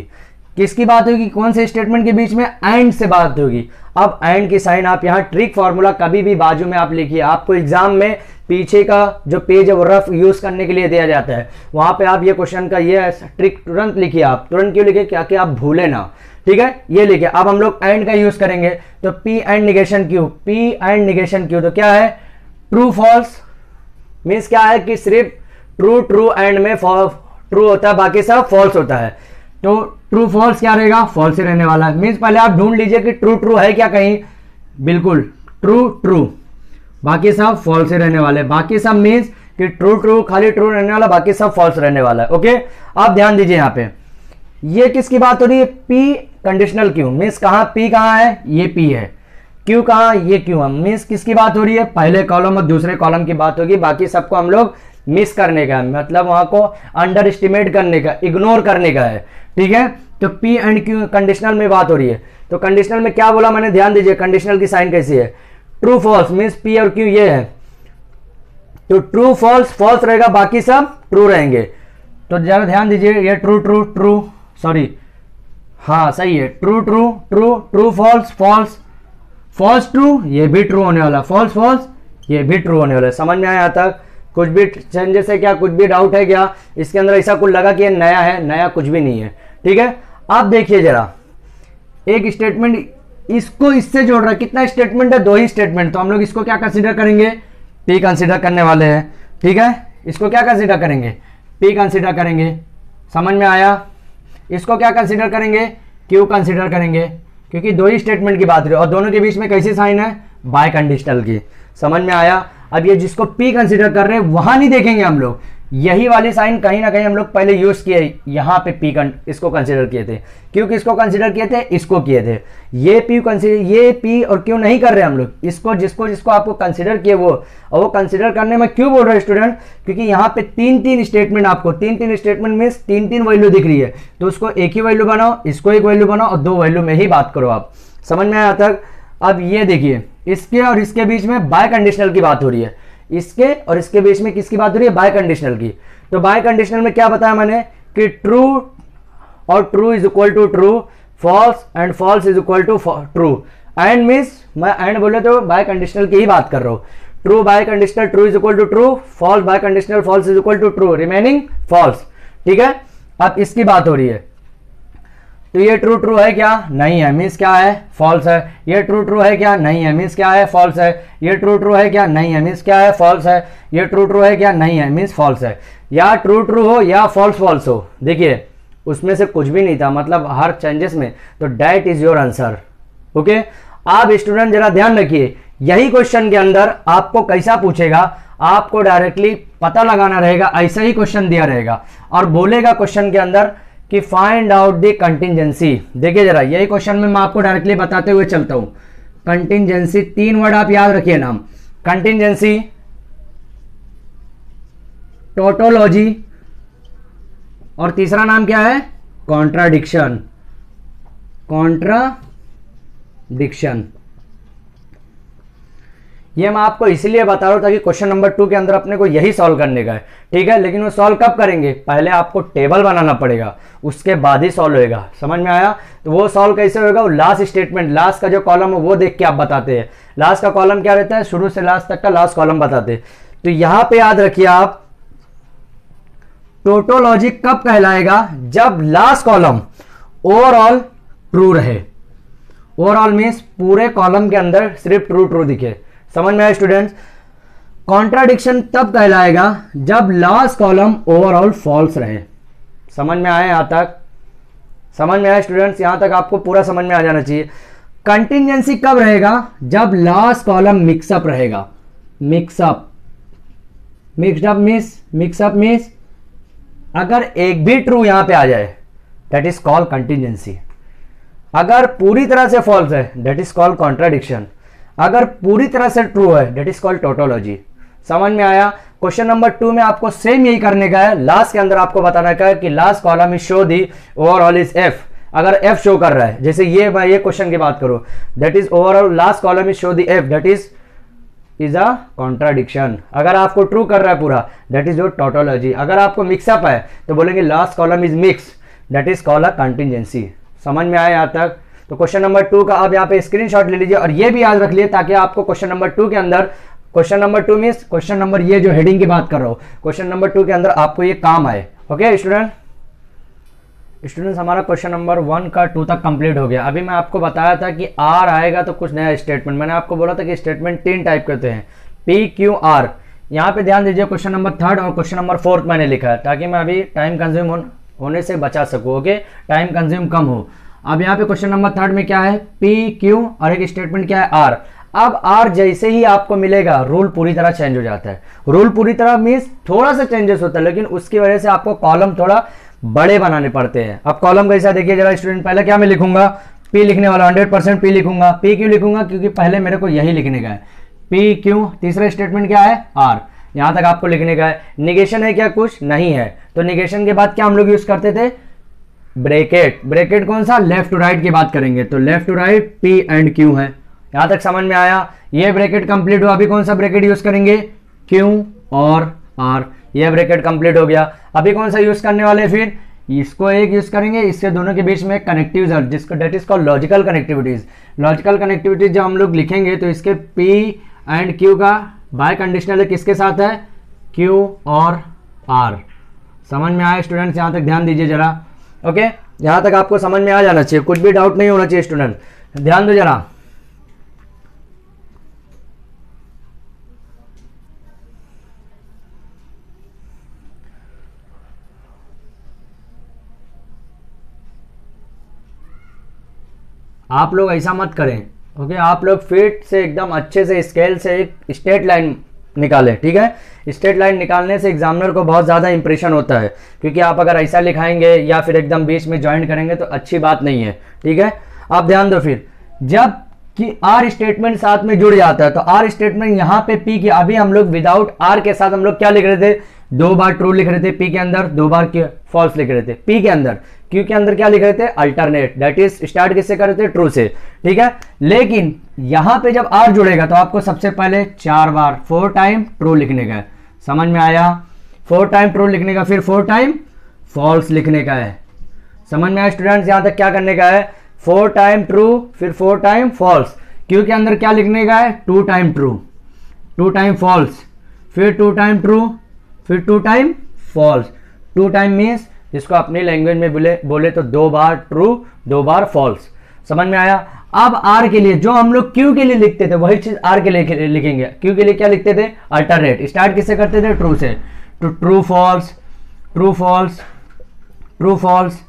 A: किसकी बात होगी, कौन से स्टेटमेंट के बीच में, एंड से बात होगी। अब एंड की साइन आप यहाँ ट्रिक फॉर्मूला कभी भी बाजू में आप लिखिए, आपको एग्जाम में पीछे का जो पेज है वो रफ यूज करने के लिए दिया जाता है, वहां पे आप ये क्वेश्चन का ये ट्रिक तुरंत लिखिए। आप तुरंत क्यों लिखिए, क्या कि आप भूले ना। ठीक है, ये लिखिए। अब हम लोग एंड का यूज करेंगे, तो P and negation Q, P and negation Q, तो क्या है, ट्रू फॉल्स मीन्स क्या है कि सिर्फ ट्रू ट्रू एंड में ट्रू होता है, बाकी सब फॉल्स होता है। तो ट्रू फॉल्स क्या रहेगा, फॉल्स ही रहने वाला है। मीन्स पहले आप ढूंढ लीजिए कि ट्रू ट्रू है क्या कहीं, बिल्कुल ट्रू ट्रू, बाकी सब फॉल्स ही रहने वाले। बाकी सब मीन्स कि ट्रू ट्रू, खाली ट्रू रहने वाला, बाकी सब फॉल्स रहने वाला है। ओके, आप ध्यान दीजिए यहाँ पे, ये किसकी बात हो रही है, पी कंडीशनल क्यू, मीन्स कहां पी कहां है, ये पी है, क्यू कहां, ये क्यू है। मीन्स किसकी बात हो रही है, पहले कॉलम और दूसरे कॉलम की बात होगी, बाकी सबको हम लोग मिस करने का, मतलब वहां को अंडर एस्टिमेट करने का, इग्नोर करने का है। ठीक है, तो पी एंड क्यू कंडीशनल में बात हो रही है। तो कंडीशनल में क्या बोला मैंने, ध्यान दीजिए, कंडीशनल की साइन कैसी है, ट्रू फॉल्स, मीन्स पी और क्यू ये है, तो ट्रू फॉल्स फॉल्स रहेगा, बाकी सब ट्रू रहेंगे। तो जरा ध्यान दीजिए, ये ट्रू ट्रू ट्रू, सॉरी हाँ सही है, true true true, true false false, false true, ये भी ट्रू होने वाला, फॉल्स फॉल्स, ये भी ट्रू होने वाला। समझ में आया यहाँ तक, कुछ भी चेंजेस है क्या, कुछ भी डाउट है क्या, इसके अंदर ऐसा कुछ लगा कि ये नया है, नया कुछ भी नहीं है। ठीक है, आप देखिए जरा, एक स्टेटमेंट इसको इससे जोड़ रहा है, कितना स्टेटमेंट है, 2 ही स्टेटमेंट, तो हम लोग इसको क्या कंसीडर करेंगे, पी कंसीडर करने वाले हैं। ठीक है, इसको क्या कंसीडर करेंगे, पी कंसीडर करेंगे। समझ में आया, इसको क्या कंसीडर करेंगे, क्यू कंसीडर करेंगे, क्योंकि 2 ही स्टेटमेंट की बात रही है, और दोनों के बीच में कैसी साइन है, बाय कंडीशनल की। समझ में आया। अब ये जिसको पी कंसीडर कर रहे हैं वहां नहीं देखेंगे हम लोग, यही वाली साइन कहीं ना कहीं हम लोग पहले यूज किए, यहां पे पी इसको कंसीडर किए थे, क्यों किसको कंसीडर किए थे, इसको किए थे। ये पी कंसीडर, ये पी और क्यों नहीं कर रहे हम लोग, इसको जिसको जिसको आपको कंसीडर किए वो, और वो कंसीडर करने में क्यों बोल रहे हैं स्टूडेंट, क्योंकि यहाँ पे 3 स्टेटमेंट, आपको 3 स्टेटमेंट में 3 वैल्यू दिख रही है, तो उसको एक ही वैल्यू बनाओ, इसको एक वैल्यू बनाओ, और 2 वैल्यू में ही बात करो आप। समझ में आया तक। अब ये देखिए, इसके और इसके बीच में बाय कंडीशनल की बात हो रही है, इसके और इसके बीच में किसकी बात हो रही है, बाय कंडीशनल की। तो बाय कंडीशनल में क्या बताया मैंने कि ट्रू और true is equal to true, false and false is equal to true. And means मैं एंड बोले तो बाय कंडीशनल की ही बात कर रहा हूं, true bi conditional true is equal to true, false bi conditional false is equal to true, remaining false. ठीक है, अब इसकी बात हो रही है, तो ये ट्रू ट्रू है क्या, नहीं है, मीन्स क्या है, फॉल्स है। ये ट्रू ट्रू है क्या, नहीं है, मीन्स क्या है, फॉल्स है। ये ट्रू ट्रू है क्या, नहीं है, मीन्स क्या है, फॉल्स है। ये ट्रू ट्रू है क्या, नहीं है, मीन्स फॉल्स है। या ट्रू ट्रू हो या फॉल्स फॉल्स हो, देखिए उसमें से कुछ भी नहीं था, मतलब हर चेंजेस में, तो that is your answer. Okay, आप स्टूडेंट जरा ध्यान रखिए, यही क्वेश्चन के अंदर आपको कैसा पूछेगा, आपको डायरेक्टली पता लगाना रहेगा, ऐसा ही क्वेश्चन दिया रहेगा और बोलेगा क्वेश्चन के अंदर कि फाइंड आउट द कंटिंजेंसी। देखिए जरा, यही क्वेश्चन में मैं आपको डायरेक्टली बताते हुए चलता हूं। कंटिंजेंसी, 3 वर्ड आप याद रखिए नाम, कंटिंजेंसी, टोटोलॉजी, और तीसरा नाम क्या है, कॉन्ट्राडिक्शन। कॉन्ट्राडिक्शन, ये मैं आपको इसलिए बता रहा हूँ ताकि क्वेश्चन नंबर 2 के अंदर अपने को यही सॉल्व करने का है, ठीक है। लेकिन वो सॉल्व कब करेंगे, पहले आपको टेबल बनाना पड़ेगा, उसके बाद ही सॉल्व होएगा, समझ में आया। तो वो सॉल्व कैसे होगा, वो लास्ट स्टेटमेंट, लास्ट का जो कॉलम है वो देख के आप बताते हैं। लास्ट का कॉलम क्या रहता है, शुरू से लास्ट तक का लास्ट कॉलम बताते हैं। तो यहां पे याद रखिए आप, टोटोलॉजी कब कहलाएगा, जब लास्ट कॉलम ओवरऑल ट्रू रहे। ओवरऑल मीन्स पूरे कॉलम के अंदर सिर्फ ट्रू ट्रू दिखे, समझ में आया स्टूडेंट्स। कॉन्ट्राडिक्शन तब कहलाएगा जब लास्ट कॉलम ओवरऑल फॉल्स रहे, समझ में आया, यहां तक समझ में आया स्टूडेंट्स, यहां तक आपको पूरा समझ में आ जाना चाहिए। कंटिजेंसी कब रहेगा, जब लास्ट कॉलम मिक्सअप रहेगा। मिक्सअप मीन्स अगर एक भी ट्रू यहां पे आ जाए दैट इज कॉल्ड कंटिजेंसी। अगर पूरी तरह से फॉल्स है दैट इज कॉल्ड कॉन्ट्राडिक्शन। अगर पूरी तरह से ट्रू है दैट इज कॉल्ड टोटोलॉजी। समझ में आया। क्वेश्चन नंबर 2 में आपको सेम यही करने का है। लास्ट के अंदर आपको बताना का है कि last column is show the overall is F. अगर एफ शो कर रहा है, जैसे ये मैं ये क्वेश्चन की बात करूं, that is overall last column is show the F, that is a contradiction. अगर आपको ट्रू कर रहा है पूरा दैट इज योर टोटोलॉजी। अगर आपको मिक्सअप है तो बोलेंगे last column is mix, that is called a contingency. समझ में आया यहां तक। तो क्वेश्चन नंबर 2 का आप यहाँ पे स्क्रीनशॉट ले लीजिए और ये भी याद रख लिए ताकि आपको क्वेश्चन नंबर 2 के अंदर, question number 2 means question number, ये जो हेडिंग की बात कर रहा हूं, क्वेश्चन नंबर 2 के अंदर आपको ये काम आए। ओके स्टूडेंट्स, हमारा क्वेश्चन नंबर 1 का 2 तक कंप्लीट हो गया। अभी मैं आपको बताया था कि आर आएगा तो कुछ नया स्टेटमेंट, मैंने आपको बोला था कि स्टेटमेंट 3 टाइप के होते हैं, पी क्यू आर। यहाँ पे ध्यान दीजिए, क्वेश्चन नंबर 3 और क्वेश्चन नंबर 4 मैंने लिखा है ताकि मैं अभी टाइम कंज्यूम होने से बचा सकूं। ओके, टाइम कंज्यूम कम हो। अब यहाँ पे क्वेश्चन नंबर 3 में क्या है, पी क्यू और एक स्टेटमेंट क्या है आर। अब आर जैसे ही आपको मिलेगा रूल पूरी तरह चेंज हो जाता है। रूल पूरी तरह मीन्स थोड़ा सा चेंजेस होता है, लेकिन उसकी वजह से आपको कॉलम थोड़ा बड़े बनाने पड़ते हैं। अब कॉलम कैसा देखिए जरा स्टूडेंट, पहले क्या मैं लिखूंगा, पी लिखने वाला 100% पी लिखूंगा। पी क्यों लिखूंगा, क्योंकि पहले मेरे को यही लिखने का है, पी क्यू। तीसरा स्टेटमेंट क्या है, आर। यहां तक आपको लिखने का है। निगेशन है क्या, कुछ नहीं है, तो निगेशन के बाद क्या हम लोग यूज करते थे, ब्रैकेट। ब्रैकेट कौन सा, लेफ्ट टू राइट की बात करेंगे तो left to right P and Q है। यहां तक समझ में आया। ये ब्रैकेट कंप्लीट हुआ। अभी कौन सा ब्रैकेट यूज करेंगे, क्यू और आर। ये ब्रैकेट कंप्लीट हो गया। अभी कौन सा यूज करने वाले, फिर इसको एक यूज करेंगे, इससे दोनों के बीच में कनेक्टिव जिसको that is called logical connectivities. Logical connectivities जब हम लोग लिखेंगे तो इसके पी एंड क्यू का बाय कंडीशनल किसके साथ है, क्यू और आर। समझ में आया स्टूडेंट्स, यहां तक ध्यान दीजिए जरा। ओके, यहां तक आपको समझ में आ जाना चाहिए, कुछ भी डाउट नहीं होना चाहिए स्टूडेंट, ध्यान दो जरा। आप लोग ऐसा मत करें, ओके। आप लोग फिट से एकदम अच्छे से स्केल से एक स्ट्रेट लाइन निकालें, ठीक है। स्ट्रेट लाइन निकालने से एग्जामिनर को बहुत ज़्यादा इंप्रेशन होता है, क्योंकि आप अगर ऐसा लिखाएंगे या फिर एकदम बीच में ज्वाइन करेंगे तो अच्छी बात नहीं है, ठीक है। आप ध्यान दो, फिर जब कि आर स्टेटमेंट साथ में जुड़ जाता है तो आर स्टेटमेंट यहाँ पे पी की, अभी हम लोग विदाउट आर के साथ हम लोग क्या लिख रहे थे, 2 बार ट्रू लिख रहे थे पी के अंदर, 2 बार फॉल्स लिख रहे थे पी के अंदर। क्यू के अंदर क्या लिख रहे थे, अल्टरनेट, दैट इज स्टार्ट किससे कर रहे थे, ट्रू से, ठीक है। लेकिन यहां पे जब आर जुड़ेगा तो आपको सबसे पहले 4 बार 4 टाइम ट्रू लिखने का है। समझ में आया, 4 टाइम ट्रू लिखने का, फिर 4 टाइम फॉल्स लिखने का है। समझ में आया स्टूडेंट्स, यहां तक क्या करने का है, 4 टाइम ट्रू फिर 4 टाइम फॉल्स। क्यू के अंदर क्या लिखने का है, 2 टाइम ट्रू 2 टाइम फॉल्स, फिर 2 टाइम ट्रू फिर 2 टाइम फॉल्स। 2 टाइम मीन्स जिसको अपनी लैंग्वेज में बोले तो 2 बार ट्रू 2 बार फॉल्स। समझ में आया। अब आर के लिए जो हम लोग क्यू के लिए लिखते थे वही चीज आर के लिए लिखेंगे। क्यू के लिए क्या लिखते थे, अल्टरनेट, स्टार्ट किससे करते थे, ट्रू से, तो true false true false true false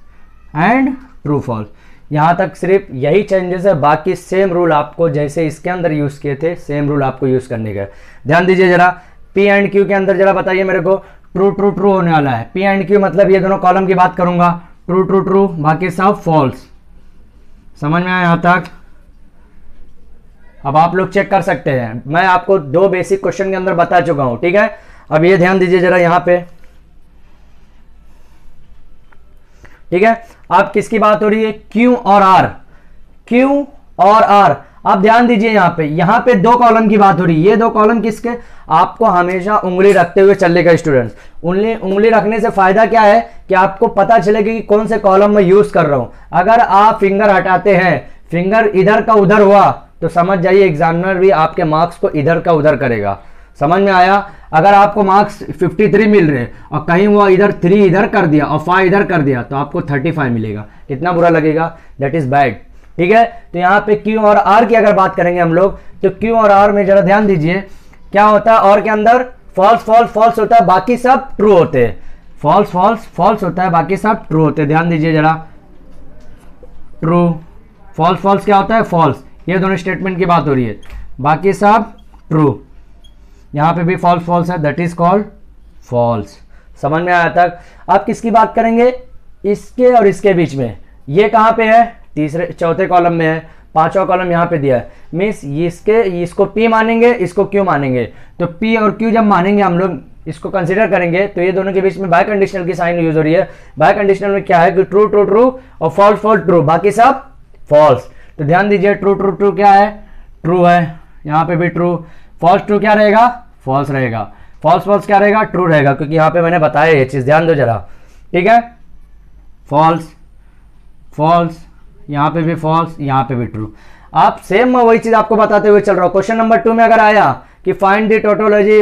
A: and true false. यहां तक सिर्फ यही चेंजेस है, बाकी सेम रूल आपको जैसे इसके अंदर यूज किए थे सेम रूल आपको यूज करने का है। ध्यान दीजिए जरा, पी एंड क्यू के अंदर जरा बताइए मेरे को, ट्रू ट्रू ट्रू होने वाला है। पी एंड क्यू मतलब ये दोनों कॉलम की बात करूंगा, ट्रू ट्रू ट्रू, बाकी सब फॉल्स। समझ में आया यहां तक। अब आप लोग चेक कर सकते हैं, मैं आपको 2 बेसिक क्वेश्चन के अंदर बता चुका हूं, ठीक है। अब ये ध्यान दीजिए जरा यहां पे, ठीक है। अब किसकी बात हो रही है, क्यू और आर, क्यू और आर। अब ध्यान दीजिए यहाँ पे दो कॉलम की बात हो रही है। ये दो कॉलम किसके, आपको हमेशा उंगली रखते हुए चलेगा स्टूडेंट्स। उंगली रखने से फायदा क्या है कि आपको पता चलेगा कि कौन से कॉलम में यूज कर रहा हूं। अगर आप फिंगर हटाते हैं, फिंगर इधर का उधर हुआ, तो समझ जाइए एग्जामिनर भी आपके मार्क्स को इधर का उधर करेगा। समझ में आया। अगर आपको मार्क्स 53 मिल रहे और कहीं वो इधर 3 इधर कर दिया और 5 इधर कर दिया, तो आपको 35 मिलेगा। कितना बुरा लगेगा, दैट इज बैड। ठीक है, तो यहाँ पे क्यू और आर की अगर बात करेंगे हम लोग, तो क्यू और आर में जरा ध्यान दीजिए क्या होता है। और के अंदर फॉल्स फॉल्स फॉल्स होता है, बाकी सब ट्रू होते हैं। फॉल्स फॉल्स फॉल्स होता है, बाकी सब ट्रू होते हैं। ध्यान दीजिए जरा, ट्रू फॉल्स फॉल्स क्या होता है, फॉल्स। ये दोनों स्टेटमेंट की बात हो रही है, बाकी सब ट्रू। यहाँ पे भी फॉल्स फॉल्स है, दैट इज कॉल्ड फॉल्स। समझ में आया तक। आप किसकी बात करेंगे, इसके और इसके बीच में। ये कहाँ पे है, चौथे कॉलम में है, पांचवा कॉलम यहाँ पे दिया है। मीन्स इसको P मानेंगे, इसको Q मानेंगे। तो P और Q जब मानेंगे हम लोग, इसको कंसीडर करेंगे, तो ये दोनों के बीच में बाय कंडीशनल की साइन यूज हो रही है। बाय कंडीशनल में क्या है कि ट्रू ट्रू ट्रू और फॉल्स फॉल्स ट्रू, बाकी सब फॉल्स। तो ध्यान दीजिए, ट्रू ट्रू ट्रू क्या है, ट्रू है। यहाँ पे भी ट्रू। फॉल्स ट्रू क्या रहेगा, फॉल्स रहेगा। फॉल्स फॉल्स क्या रहेगा, ट्रू रहेगा, क्योंकि यहाँ पे मैंने बताया ये चीज, ध्यान दो जरा। ठीक है, फॉल्स फॉल्स, यहाँ पे भी फॉल्स, यहाँ पे भी ट्रू। आप सेम मैं वही चीज आपको बताते हुए चल रहा हूँ। क्वेश्चन नंबर 2 में अगर आया कि फाइंड द टोटोलॉजी,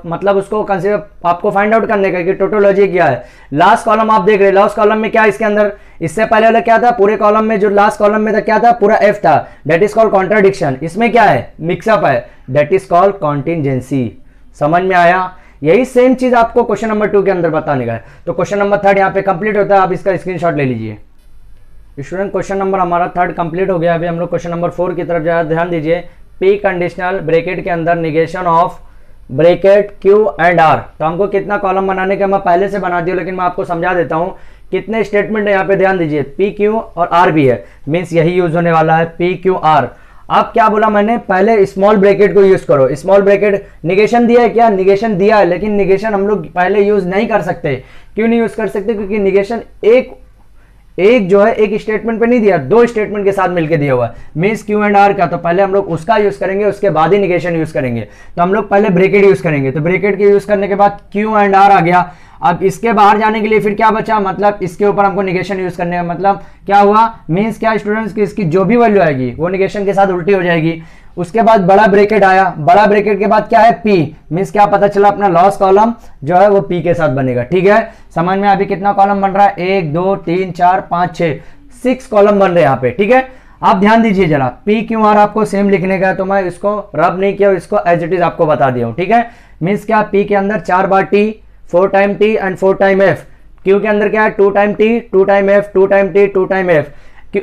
A: मतलब उसको कंसीडर आपको फाइंड आउट करने का कि टोटोलॉजी क्या है। लास्ट कॉलम आप देख रहे हैं, लास्ट कॉलम में क्या है इसके अंदर, इससे पहले वाला क्या था, पूरे कॉलम में जो लास्ट कॉलम में था क्या था, पूरा एफ था, दैट इज कॉल्ड कॉन्ट्राडिक्शन। इसमें क्या है, मिक्सअप है, दैट इज कॉल्ड कॉन्टिजेंसी। समझ में आया। यही सेम चीज आपको क्वेश्चन नंबर 2 के अंदर बताने का है। तो क्वेश्चन नंबर 3 यहाँ पे कंप्लीट होता है। आप इसका स्क्रीनशॉट ले लीजिए स्टूडेंट। क्वेश्चन नंबर हमारा 3 कंप्लीट हो गया। अभी हम लोग क्वेश्चन नंबर 4 की तरफ जाए। ध्यान दीजिए, पी कंडीशनल ब्रैकेट के अंदर negation of bracket Q and R. तो हमको कितना कॉलम बनाने का मैं पहले से बना दिया, लेकिन मैं आपको समझा देता हूं कितने स्टेटमेंट है यहाँ पे। ध्यान दीजिए, पी क्यू और आर भी है, मीन्स यही यूज होने वाला है, पी क्यू आर। अब क्या बोला मैंने, पहले स्मॉल ब्रैकेट को यूज करो। स्मॉल ब्रैकेट निगेशन दिया है क्या, निगेशन दिया है, लेकिन निगेशन हम लोग पहले यूज नहीं कर सकते। क्यों नहीं यूज कर सकते, क्योंकि निगेशन एक जो है एक स्टेटमेंट पे नहीं दिया, 2 स्टेटमेंट के साथ मिलकर दिया हुआ है, मीन्स क्यू एंड आर का। तो पहले हम लोग उसका यूज करेंगे, उसके बाद ही निगेशन यूज करेंगे। तो हम लोग पहले ब्रैकेट यूज करेंगे। तो ब्रैकेट के यूज करने के बाद क्यू एंड आर आ गया। अब इसके बाहर जाने के लिए फिर क्या बचा, मतलब इसके ऊपर हमको निगेशन यूज करने का मतलब क्या हुआ, मीन्स क्या स्टूडेंट्स की इसकी जो भी वैल्यू आएगी वो निगेशन के साथ उल्टी हो जाएगी। उसके बाद बड़ा ब्रैकेट आया, बड़ा ब्रैकेट के बाद क्या है, पी, मीन्स क्या पता चला अपना लॉस कॉलम जो है वो पी के साथ बनेगा। ठीक है, समझ में। अभी कितना कॉलम बन रहा है, 1 2 3 4 5 6 कॉलम बन रहे हैं यहाँ पे। ठीक है, आप ध्यान दीजिए जरा, पी क्यू आर आपको सेम लिखने का है, तो मैं इसको रब नहीं किया, इसको एज इट इज आपको बता दिया हूँ। ठीक है, मीन्स क्या, पी के अंदर 4 बार T, 4 time T and 4 time F. Q के अंदर क्या है, 2 time T, 2 time F, 2 time T, 2 time F.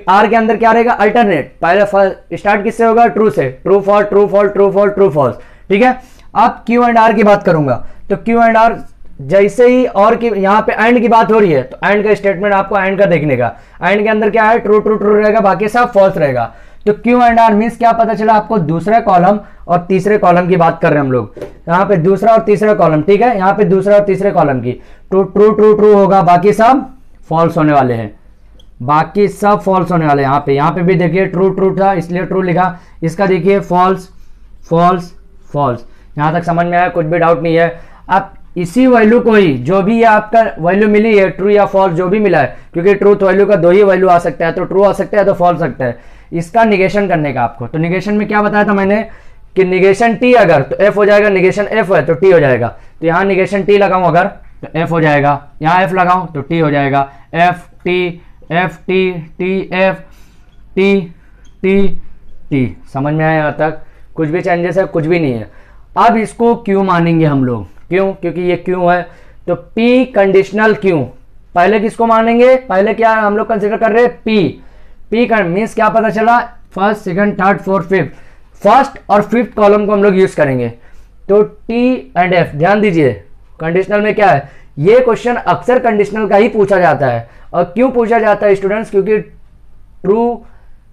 A: R के अंदर क्या रहेगा, अल्टरनेट। पहले स्टार्ट किससे होगा, ट्रू से, true false true false true false true false. ठीक है, अब क्यू एंड आर की बात करूंगा, तो क्यू एंड आर जैसे ही और की यहाँ पे एंड की बात हो रही है, तो एंड का स्टेटमेंट आपको एंड का देखने का। एंड के अंदर क्या है, ट्रू ट्रू ट्रू रहेगा, बाकी सब फॉल्स रहेगा। तो क्यू एंड आर मीन्स क्या पता चला आपको, दूसरे कॉलम और तीसरे कॉलम की बात कर रहे हैं हम लोग। यहाँ पे दूसरा और तीसरा कॉलम, ठीक है, यहाँ पे दूसरा और तीसरे कॉलम की ट्रू ट्रू ट्रू ट्रू होगा, बाकी सब फॉल्स होने वाले हैं, बाकी सब फॉल्स होने वाले हैं। यहाँ पे भी देखिए ट्रू ट्रू था इसलिए ट्रू लिखा, इसका देखिए फॉल्स फॉल्स फॉल्स। यहाँ तक समझ में आया, कुछ भी डाउट नहीं है। अब इसी वैल्यू को ही, जो भी ये आपका वैल्यू मिली है, ट्रू या फॉल्स जो भी मिला है, क्योंकि ट्रूथ वैल्यू का 2 ही वैल्यू आ सकता है, तो ट्रू आ सकता है तो फॉल्स सकता है, इसका निगेशन करने का आपको। तो निगेशन में क्या बताया था मैंने कि निगेशन टी अगर तो एफ हो जाएगा, निगेशन एफ है तो टी हो जाएगा। तो यहाँ निगेशन टी लगाऊं अगर तो एफ हो जाएगा, यहाँ एफ लगाऊं तो टी हो जाएगा। F T T F T T T. समझ में आया यहाँ तक, कुछ भी चेंजेस है, कुछ भी नहीं है। अब इसको क्यू मानेंगे हम लोग, क्यों, क्योंकि ये क्यू है, तो पी कंडीशनल क्यू। पहले किसको मानेंगे, पहले क्या हम लोग कंसीडर कर रहे हैं, पी। पी का मीन्स क्या पता चला, first second third fourth fifth, first और फिफ्थ कॉलम को हम लोग यूज करेंगे। तो टी एंड एफ, ध्यान दीजिए कंडीशनल में क्या है, ये क्वेश्चन अक्सर कंडीशनल का ही पूछा जाता है। और क्यों पूछा जाता है स्टूडेंट्स, क्योंकि ट्रू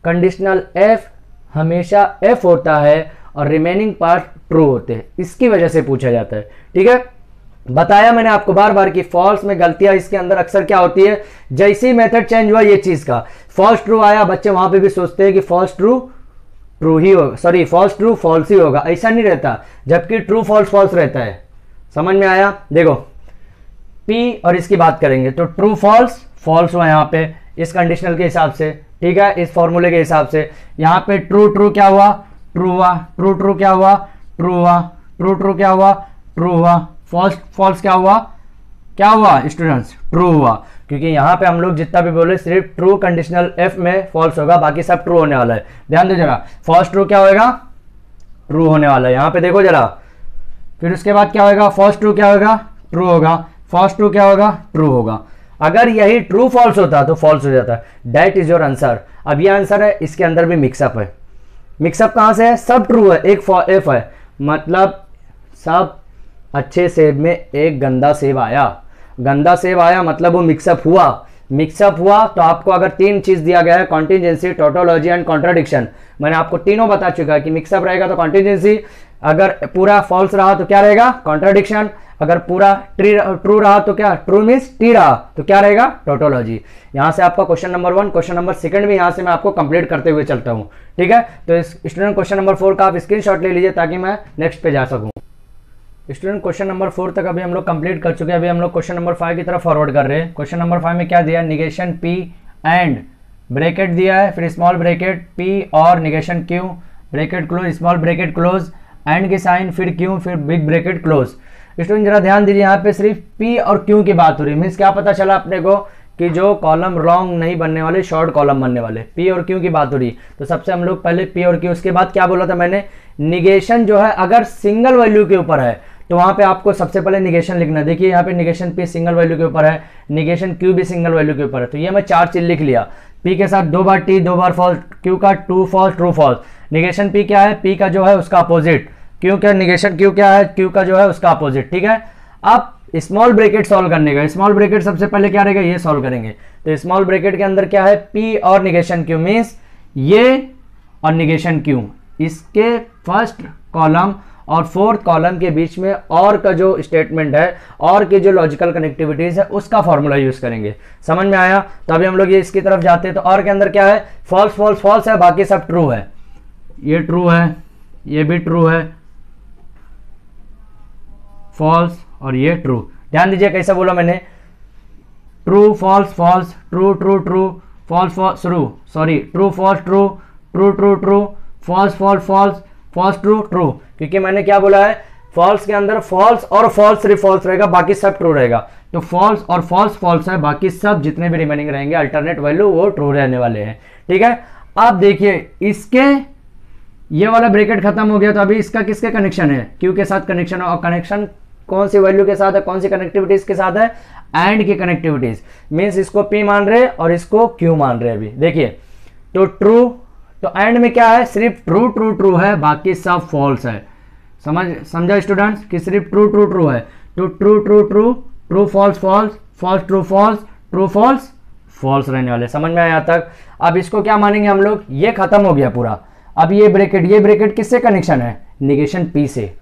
A: कंडीशनल एफ हमेशा एफ होता है और रिमेनिंग पार्ट ट्रू होते हैं, इसकी वजह से पूछा जाता है। ठीक है, बताया मैंने आपको बार बार कि फॉल्स में गलतियां इसके अंदर अक्सर क्या होती है, जैसे ही मेथड चेंज हुआ ये चीज का, फॉल्स ट्रू आया, बच्चे वहां पे भी सोचते हैं कि फॉल्स ट्रू ट्रू ही होगा, सॉरी फॉल्स ट्रू फॉल्स ही होगा, ऐसा नहीं रहता, जबकि ट्रू फॉल्स फॉल्स रहता है। समझ में आया? देखो P और इसकी बात करेंगे तो ट्रू फॉल्स फॉल्स हुआ यहाँ पे इस कंडीशनल के हिसाब से, ठीक है, इस फॉर्मूले के हिसाब से। यहाँ पे ट्रू ट्रू क्या हुआ? ट्रू हुआ। ट्रू ट्रू क्या हुआ? ट्रू हुआ। ट्रू ट्रू क्या हुआ? ट्रू हुआ। फॉल्स फॉल्स क्या हुआ? क्या हुआ स्टूडेंट्स? ट्रू हुआ, क्योंकि यहाँ पे हम लोग जितना भी बोले सिर्फ ट्रू कंडीशनल एफ में फॉल्स होगा, बाकी सब ट्रू होने वाला है। ध्यान दो जरा, फॉल्स ट्रू क्या होगा? ट्रू होने वाला है। यहाँ पे देखो जरा, फिर उसके बाद क्या होगा? फॉल्स ट्रू क्या होगा? ट्रू होगा। फॉल्स ट्रू क्या होगा? ट्रू होगा। अगर यही ट्रू फॉल्स होता तो फॉल्स हो जाता। That is your answer. अब ये आंसर है, इसके अंदर भी मिक्सअप है। मिक्सअप कहां से है? सब ट्रू है, एक एफ है, मतलब सब अच्छे सेब में एक गंदा सेब आया। गंदा सेब आया मतलब वो मिक्सअप हुआ। मिक्सअप हुआ तो आपको अगर तीन चीज दिया गया है, कॉन्टिजेंसी, टोटोलॉजी एंड कॉन्ट्राडिक्शन, मैंने आपको तीनों बता चुका है कि मिक्सअप रहेगा तो कॉन्टिजेंसी, अगर पूरा फॉल्स रहा तो क्या रहेगा? कॉन्ट्राडिक्शन, अगर पूरा ट्रू रहा तो क्या? ट्रू मीन्स टी रहा तो क्या रहेगा? टोटोलॉजी। यहां से आपका क्वेश्चन नंबर 1, क्वेश्चन नंबर 2 भी यहां से मैं आपको कंप्लीट करते हुए चलता हूं, ठीक है। तो इस स्टूडेंट क्वेश्चन नंबर 4 का आप स्क्रीनशॉट ले लीजिए ताकि मैं नेक्स्ट पे जा सकूं। स्टूडेंट क्वेश्चन नंबर 4 तक अभी हम लोग कंप्लीट कर चुके हैं। अभी हम लोग क्वेश्चन नंबर 5 की तरफ फॉरवर्ड कर रहे हैं। क्वेश्चन नंबर 5 में क्या दिया? निगेशन P एंड ब्रैकेट दिया है, फिर स्मॉल ब्रैकेट P और negation Q, bracket close, small bracket close, and के साइन, फिर Q, फिर बिग ब्रैकेट क्लोज। स्टूडेंट जरा ध्यान दीजिए, यहाँ पे सिर्फ P और Q की बात हो रही है। मीन्स क्या पता चला अपने को कि जो कॉलम लॉन्ग नहीं बनने वाले, शॉर्ट कॉलम बनने वाले, P और Q की बात हो रही। तो सबसे हम लोग पहले P और Q, उसके बाद क्या बोला था मैंने? निगेशन जो है अगर सिंगल वैल्यू के ऊपर है तो वहां पे आपको सबसे पहले निगेशन लिखना है। देखिए यहाँ पे निगेशन P सिंगल वैल्यू के ऊपर है, निगेशन Q भी सिंगल वैल्यू के ऊपर है। तो ये मैं 4 चीज लिख लिया। P के साथ 2 बार T, 2 बार फॉल्स, Q का true false, true false. Negation P क्या है? P का जो है उसका अपोजिट। Q क्या? निगेशन Q क्या है? Q का जो है उसका अपोजिट, ठीक है। अब स्मॉल ब्रैकेट सॉल्व करने का, स्मॉल ब्रैकेट सबसे पहले क्या रहेगा? ये सॉल्व करेंगे। तो स्मॉल ब्रैकेट के अंदर क्या है? P और निगेशन Q, मीन्स ये और निगेशन Q, इसके फर्स्ट कॉलम और फोर्थ कॉलम के बीच में और का जो स्टेटमेंट है, और की जो लॉजिकल कनेक्टिविटीज है, उसका फॉर्मूला यूज करेंगे। समझ में आया? तो अभी हम लोग ये इसकी तरफ जाते हैं। तो और के अंदर क्या है? फॉल्स फॉल्स फॉल्स है, बाकी सब ट्रू है। ये ट्रू है, ये भी ट्रू है, फॉल्स और ये ट्रू। ध्यान दीजिए कैसा बोला मैंने? True false false, true true true, false false true, sorry true false true, true true true, false false false, false true true. क्योंकि मैंने क्या बोला है? फॉल्स के अंदर फॉल्स और फॉल्स सिर्फ फॉल्स रहेगा, बाकी सब ट्रू रहेगा। तो फॉल्स और फॉल्स फॉल्स है, बाकी सब जितने भी रिमेनिंग रहेंगे अल्टरनेट वैल्यू वो ट्रू रहने वाले हैं, ठीक है। अब देखिए इसके ये वाला ब्रैकेट खत्म हो गया, तो अभी इसका किसके कनेक्शन है? Q के साथ कनेक्शन है। और कनेक्शन कौन सी वैल्यू के साथ है? कौन सी कनेक्टिविटीज के साथ है? एंड की कनेक्टिविटीज। मीन्स इसको P मान रहे और इसको Q मान रहे। अभी देखिए तो ट्रू, तो एंड में क्या है? सिर्फ ट्रू ट्रू ट्रू है, बाकी सब फॉल्स है। समझा स्टूडेंट्स कि सिर्फ ट्रू ट्रू ट्रू है। तो true true true, true false false, false true false, true false false रहने वाले। समझ में आया यहाँ तक? अब इसको क्या मानेंगे हम लोग? ये खत्म हो गया पूरा। अब ये ब्रैकेट किससे कनेक्शन है? निगेशन P से।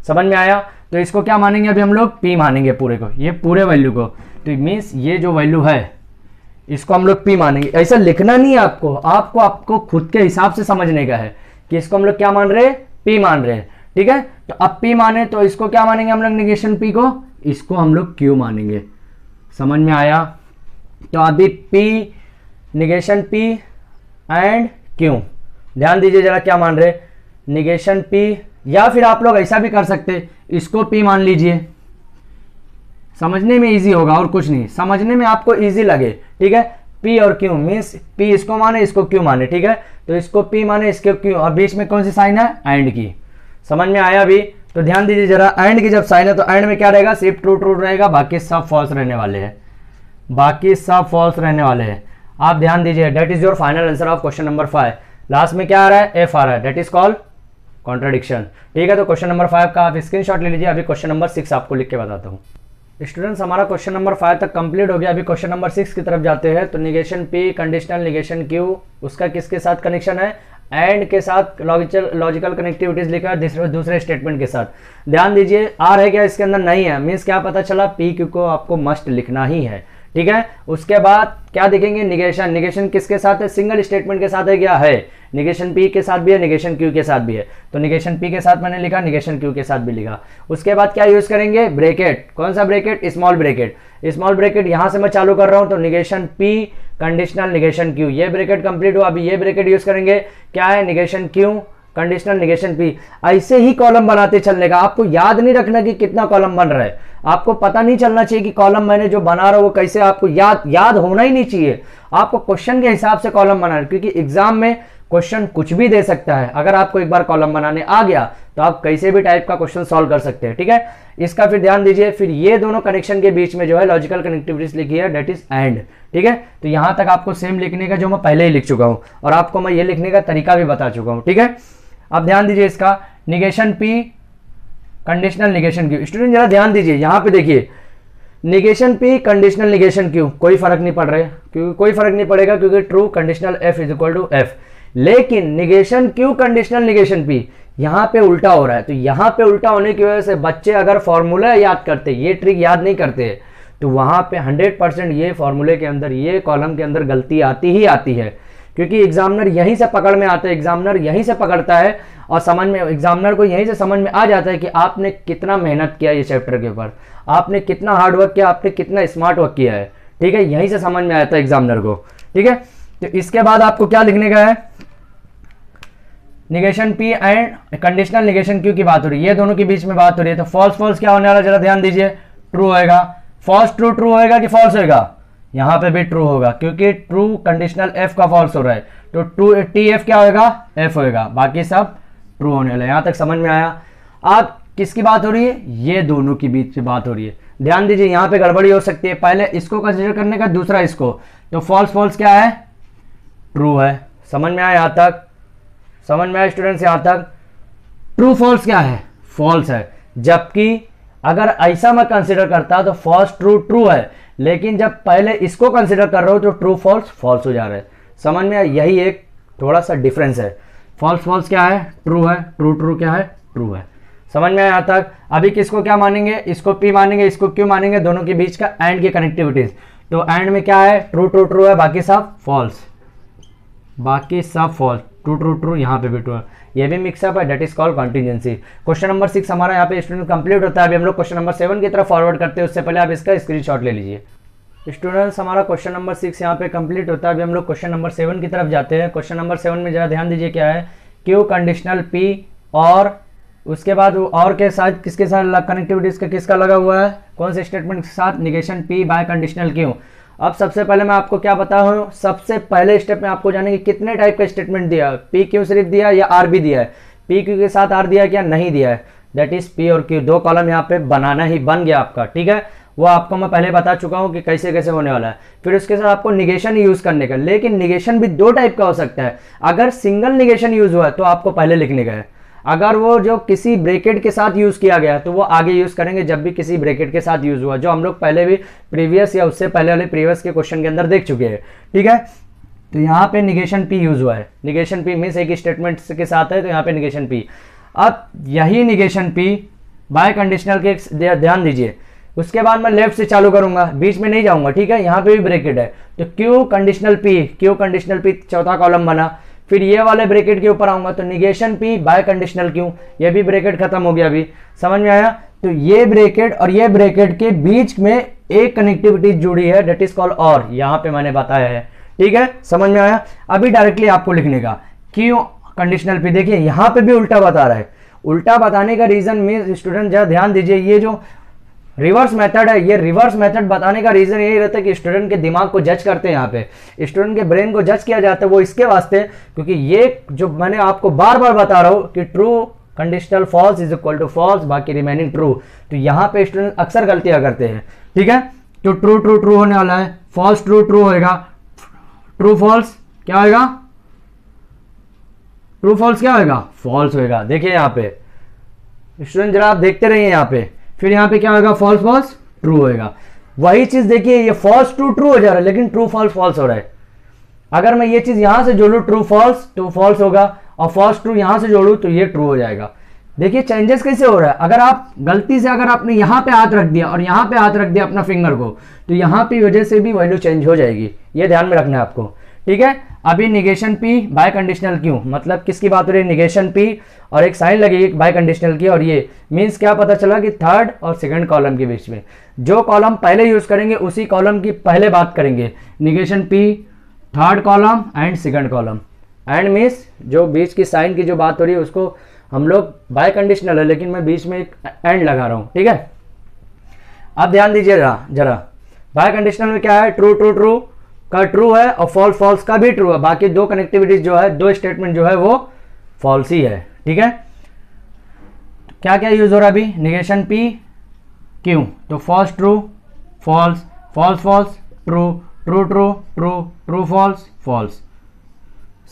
A: समझ में आया? तो इसको क्या मानेंगे अभी हम लोग? P मानेंगे पूरे को, ये पूरे वैल्यू को। तो मीन्स ये जो वैल्यू है इसको हम लोग P मानेंगे। ऐसा लिखना नहीं है आपको, आपको खुद के हिसाब से समझने का है कि इसको हम लोग क्या मान रहे हैं? P मान रहे हैं, ठीक है। तो अब P माने तो इसको क्या मानेंगे हम लोग? निगेशन P को, इसको हम लोग Q मानेंगे। समझ में आया? तो अभी P, negation P and Q। ध्यान दीजिए जरा क्या मान रहे? निगेशन P, या फिर आप लोग ऐसा भी कर सकते, इसको P मान लीजिए, समझने में इजी होगा और कुछ नहीं, समझने में आपको इजी लगे, ठीक है। P और Q, मीन्स P इसको माने, इसको Q माने, ठीक है। तो इसको P माने, इसको Q, और बीच में कौन सी साइन है? एंड की। समझ में आया अभी? तो ध्यान दीजिए जरा, एंड की जब साइन है तो एंड में क्या रहेगा? सिर्फ ट्रू ट्रू रहेगा, बाकी सब फॉल्स रहने वाले हैं, बाकी सब फॉल्स रहने वाले हैं। आप ध्यान दीजिए, that is your final answer of question number 5। Last में क्या आ रहा है? F आ रहा है, दैट इज कॉल्ड कॉन्ट्राडिक्शन, ठीक है। तो क्वेश्चन नंबर 5 का आप स्क्रीनशॉट ले लीजिए। अभी क्वेश्चन नंबर 6 आपको लिख के बताता हूँ। स्टूडेंट्स हमारा क्वेश्चन नंबर 5 तक कंप्लीट हो गया। अभी क्वेश्चन नंबर 6 की तरफ जाते हैं। तो negation P, conditional negation Q, उसका किसके साथ कनेक्शन है? एंड के साथ लॉजिकल कनेक्टिविटीज लिखा है दूसरे स्टेटमेंट के साथ। ध्यान दीजिए, आर है क्या इसके अंदर? नहीं है। मीन्स क्या पता चला? P Q को आपको मस्ट लिखना ही है, ठीक है। उसके बाद क्या देखेंगे, निगेशन। निगेशन किसके साथ है, सिंगल स्टेटमेंट के साथ है क्या है, निगेशन पी के साथ भी है, निगेशन क्यू के साथ भी है। तो निगेशन पी के साथ मैंने लिखा, निगेशन क्यू के साथ भी लिखा। उसके बाद क्या यूज करेंगे, ब्रेकेट। कौन सा bracket, small bracket. Small bracket यहां से मैं चालू कर रहा हूं, तो negation P conditional negation Q, ये ब्रेकेट कंप्लीट हुआ। अभी ये ब्रेकेट यूज करेंगे, क्या है, negation Q conditional negation P. ऐसे ही कॉलम बनाते चलने का, आपको याद नहीं रखना कि कितना कॉलम बन रहा है, आपको पता नहीं चलना चाहिए कि कॉलम मैंने जो बना रहा हूं वो कैसे, आपको याद होना ही नहीं चाहिए। आपको क्वेश्चन के हिसाब से कॉलम बनाना है, क्योंकि एग्जाम में क्वेश्चन कुछ भी दे सकता है। अगर आपको एक बार कॉलम बनाने आ गया तो आप कैसे भी टाइप का क्वेश्चन सॉल्व कर सकते हैं, ठीक है। इसका फिर ध्यान दीजिए। फिर ये दोनों कनेक्शन के बीच में जो है लॉजिकल कनेक्टिविटीज लिखी है, दैट इज एंड, ठीक है। तो यहां तक आपको सेम लिखने का जो मैं पहले ही लिख चुका हूं, और आपको मैं ये लिखने का तरीका भी बता चुका हूं, ठीक है। अब ध्यान दीजिए इसका, negation P conditional negation Q. Student जरा ध्यान दीजिए, यहां पे देखिए, negation P conditional negation Q, कोई फर्क नहीं पड़ रहा है, क्योंकि कोई फर्क नहीं पड़ेगा, क्योंकि true conditional F is equal to F. लेकिन negation Q conditional negation P, यहां पे उल्टा हो रहा है। तो यहां पे उल्टा होने की वजह से बच्चे अगर फॉर्मूला याद करते, ये ट्रिक याद नहीं करते, तो वहां पे 100% ये फॉर्मूले के अंदर, ये कॉलम के अंदर गलती आती ही आती है, क्योंकि एग्जामिनर यहीं से पकड़ में आता है, एग्जामिनर यहीं से पकड़ता है, और समझ में, एग्जामिनर को यहीं से समझ में आ जाता है कि आपने कितना मेहनत किया ये चैप्टर के ऊपर, आपने कितना हार्ड वर्क किया, आपने कितना स्मार्ट वर्क किया है, ठीक है। यहीं से समझ में आता है एग्जामिनर को, ठीक है। तो इसके बाद आपको क्या लिखने का है, negation P and conditional negation Q की बात हो रही है, ये दोनों के बीच में बात हो रही है। तो फॉल्स फॉल्स क्या होने वाला, जरा ध्यान दीजिए, ट्रू होएगा। फॉल्स ट्रू ट्रू होएगा कि फॉल्स होएगा, यहां पे भी ट्रू होगा, क्योंकि ट्रू कंडीशनल एफ का फॉल्स हो रहा है, तो ट्रू टी एफ क्या होगा, एफ होएगा, बाकी सब ट्रू होने वाला है। यहां तक समझ में आया। अब किसकी बात हो रही है, ये दोनों के बीच में बात हो रही है। ध्यान दीजिए, यहां पे गड़बड़ी हो सकती है, पहले इसको कंसीडर करने का, दूसरा इसको। तो फॉल्स फॉल्स क्या है, ट्रू है। समझ में आया यहां तक, समझ में आया स्टूडेंट्स यहां तक। ट्रू फॉल्स क्या है, फॉल्स है। जबकि अगर ऐसा मैं कंसीडर करता तो फॉल्स ट्रू ट्रू है, लेकिन जब पहले इसको कंसीडर कर रहा हूं तो ट्रू फॉल्स फॉल्स हो जा रहा है। समझ में आया, यही एक थोड़ा सा डिफरेंस है। फॉल्स फॉल्स क्या है, ट्रू है, ट्रू ट्रू क्या है, ट्रू है। समझ में आया यहां तक। अभी किसको क्या मानेंगे, इसको पी मानेंगे, इसको क्यू मानेंगे, दोनों के बीच का एंड की कनेक्टिविटीज। तो एंड में क्या है, ट्रू ट्रू ट्रू है, बाकी सब फॉल्स, बाकी सब फॉल्स, ट्रू ट्रू ट्रू, यहाँ पे भी ट्रू है, ये भी मिक्सअप है, date is called contingency. Question number 6 हमारा यहाँ पे स्टूडेंट कंप्लीट होता है। अभी हम लोग क्वेश्चन नंबर 7 की तरफ फॉरवर्ड करते हैं, उससे पहले आप इसका स्क्रीनशॉट ले लीजिए। स्टूडेंट्स हमारा क्वेश्चन नंबर 6 यहाँ पे कंप्लीट होता है। अभी हम लोग क्वेश्चन नंबर 7 की तरफ जाते हैं। क्वेश्चन नंबर 7 में जरा ध्यान दीजिए, क्या है, क्यू कंडीशनल पी, और उसके बाद और के साथ किसके साथ कनेक्टिविटीज का किसका लगा हुआ है, कौन से स्टेटमेंट के साथ, negation P bye conditional Q. अब सबसे पहले मैं आपको क्या बता रहा हूं, सबसे पहले स्टेप में आपको जाने कि कितने टाइप का स्टेटमेंट दिया, पी क्यू सिर्फ दिया या आर भी दिया है, पी क्यू के साथ आर दिया क्या, नहीं दिया है। दैट इज पी और क्यू, दो कॉलम यहाँ पे बनाना ही बन गया आपका, ठीक है। वो आपको मैं पहले बता चुका हूं कि कैसे कैसे होने वाला है। फिर उसके साथ आपको निगेशन यूज करने का, लेकिन निगेशन भी दो टाइप का हो सकता है। अगर सिंगल निगेशन यूज हुआ है तो आपको पहले लिखने का है, अगर वो जो किसी ब्रैकेट के साथ यूज किया गया तो वो आगे यूज करेंगे जब भी किसी ब्रैकेट के साथ यूज हुआ, जो हम लोग पहले भी प्रीवियस या उससे पहले वाले प्रीवियस के क्वेश्चन के अंदर देख चुके हैं, ठीक है। तो यहाँ पे निगेशन पी यूज हुआ है, निगेशन पी मीन्स एक स्टेटमेंट के साथ है, तो यहाँ पे निगेशन पी। अब यही निगेशन पी बाय कंडीशनल के ध्यान दीजिए, उसके बाद मैं लेफ्ट से चालू करूंगा, बीच में नहीं जाऊंगा, ठीक है। यहाँ पे भी ब्रैकेट है, तो Q conditional P, Q conditional P चौथा कॉलम बना। फिर ये वाले ब्रैकेट के ऊपर आऊंगा तो negation P bye conditional Q, ये भी ब्रैकेट खत्म हो गया। अभी समझ में आया। तो ये ब्रैकेट और ये ब्रैकेट के बीच में एक कनेक्टिविटी जुड़ी है, दैट इज कॉल्ड और, यहाँ पे मैंने बताया है, ठीक है। समझ में आया। अभी डायरेक्टली आपको लिखने का क्यू कंडीशनल पी, देखिए यहाँ पे भी उल्टा बता रहा है। उल्टा बताने का रीजन में स्टूडेंट जरा ध्यान दीजिए, ये जो रिवर्स मेथड है, ये रिवर्स मेथड बताने का रीजन यही रहता है कि स्टूडेंट के दिमाग को जज करते हैं, यहाँ पे स्टूडेंट के ब्रेन को जज किया जाता है। वो इसके वास्ते क्योंकि ये जो मैंने आपको बार बार बता रहा हूं कि true conditional false is equal to false, बाकी रिमेनिंग ट्रू, तो यहाँ पे स्टूडेंट अक्सर गलतियां करते हैं, ठीक है। तो ट्रू ट्रू ट्रू होने वाला है, फॉल्स ट्रू ट्रू होएगा, ट्रू फॉल्स क्या होगा, ट्रू फॉल्स क्या होगा, फॉल्स होएगा। देखिए यहाँ पे स्टूडेंट जरा आप देखते रहिए यहाँ पे, फिर यहाँ पे क्या होगा, फॉल्स फॉल्स ट्रू होएगा। वही चीज देखिए, ये फॉल्स ट्रू ट्रू हो जा रहा है, लेकिन ट्रू फॉल्स फॉल्स हो रहा है। अगर मैं ये चीज यहां से जोड़ू ट्रू फॉल्स तो फॉल्स होगा, और फॉल्स ट्रू यहां से जोड़ू तो ये ट्रू हो जाएगा। देखिए चेंजेस कैसे हो रहा है, अगर आप गलती से अगर आपने यहाँ पे हाथ रख दिया और यहाँ पे हाथ रख दिया अपना फिंगर को, तो यहाँ पे वजह से भी वैल्यू चेंज हो जाएगी, ये ध्यान में रखना है आपको, ठीक है। अभी negation P bye conditional Q, मतलब किसकी बात हो रही है, निगेशन पी और एक साइन लगेगी बाय कंडीशनल की, और ये मीन्स क्या पता चला कि थर्ड और सेकंड कॉलम के बीच में जो कॉलम पहले यूज करेंगे उसी कॉलम की पहले बात करेंगे, negation P third column and second column, and means जो बीच की साइन की जो बात हो रही है उसको हम लोग बाय कंडीशनल है, लेकिन मैं बीच में एक एंड लगा रहा हूं, ठीक है। अब ध्यान दीजिए जरा बाय कंडीशनल में क्या है, ट्रू ट्रू ट्रू का ट्रू है और फॉल्स फॉल्स का भी ट्रू है, बाकी दो कनेक्टिविटी जो है, दो स्टेटमेंट जो है वो फॉल्स ही है, ठीक है। क्या क्या यूज हो रहा है अभी, निगेशन पी क्यू, तो false true false, false false true, true true true, true false false.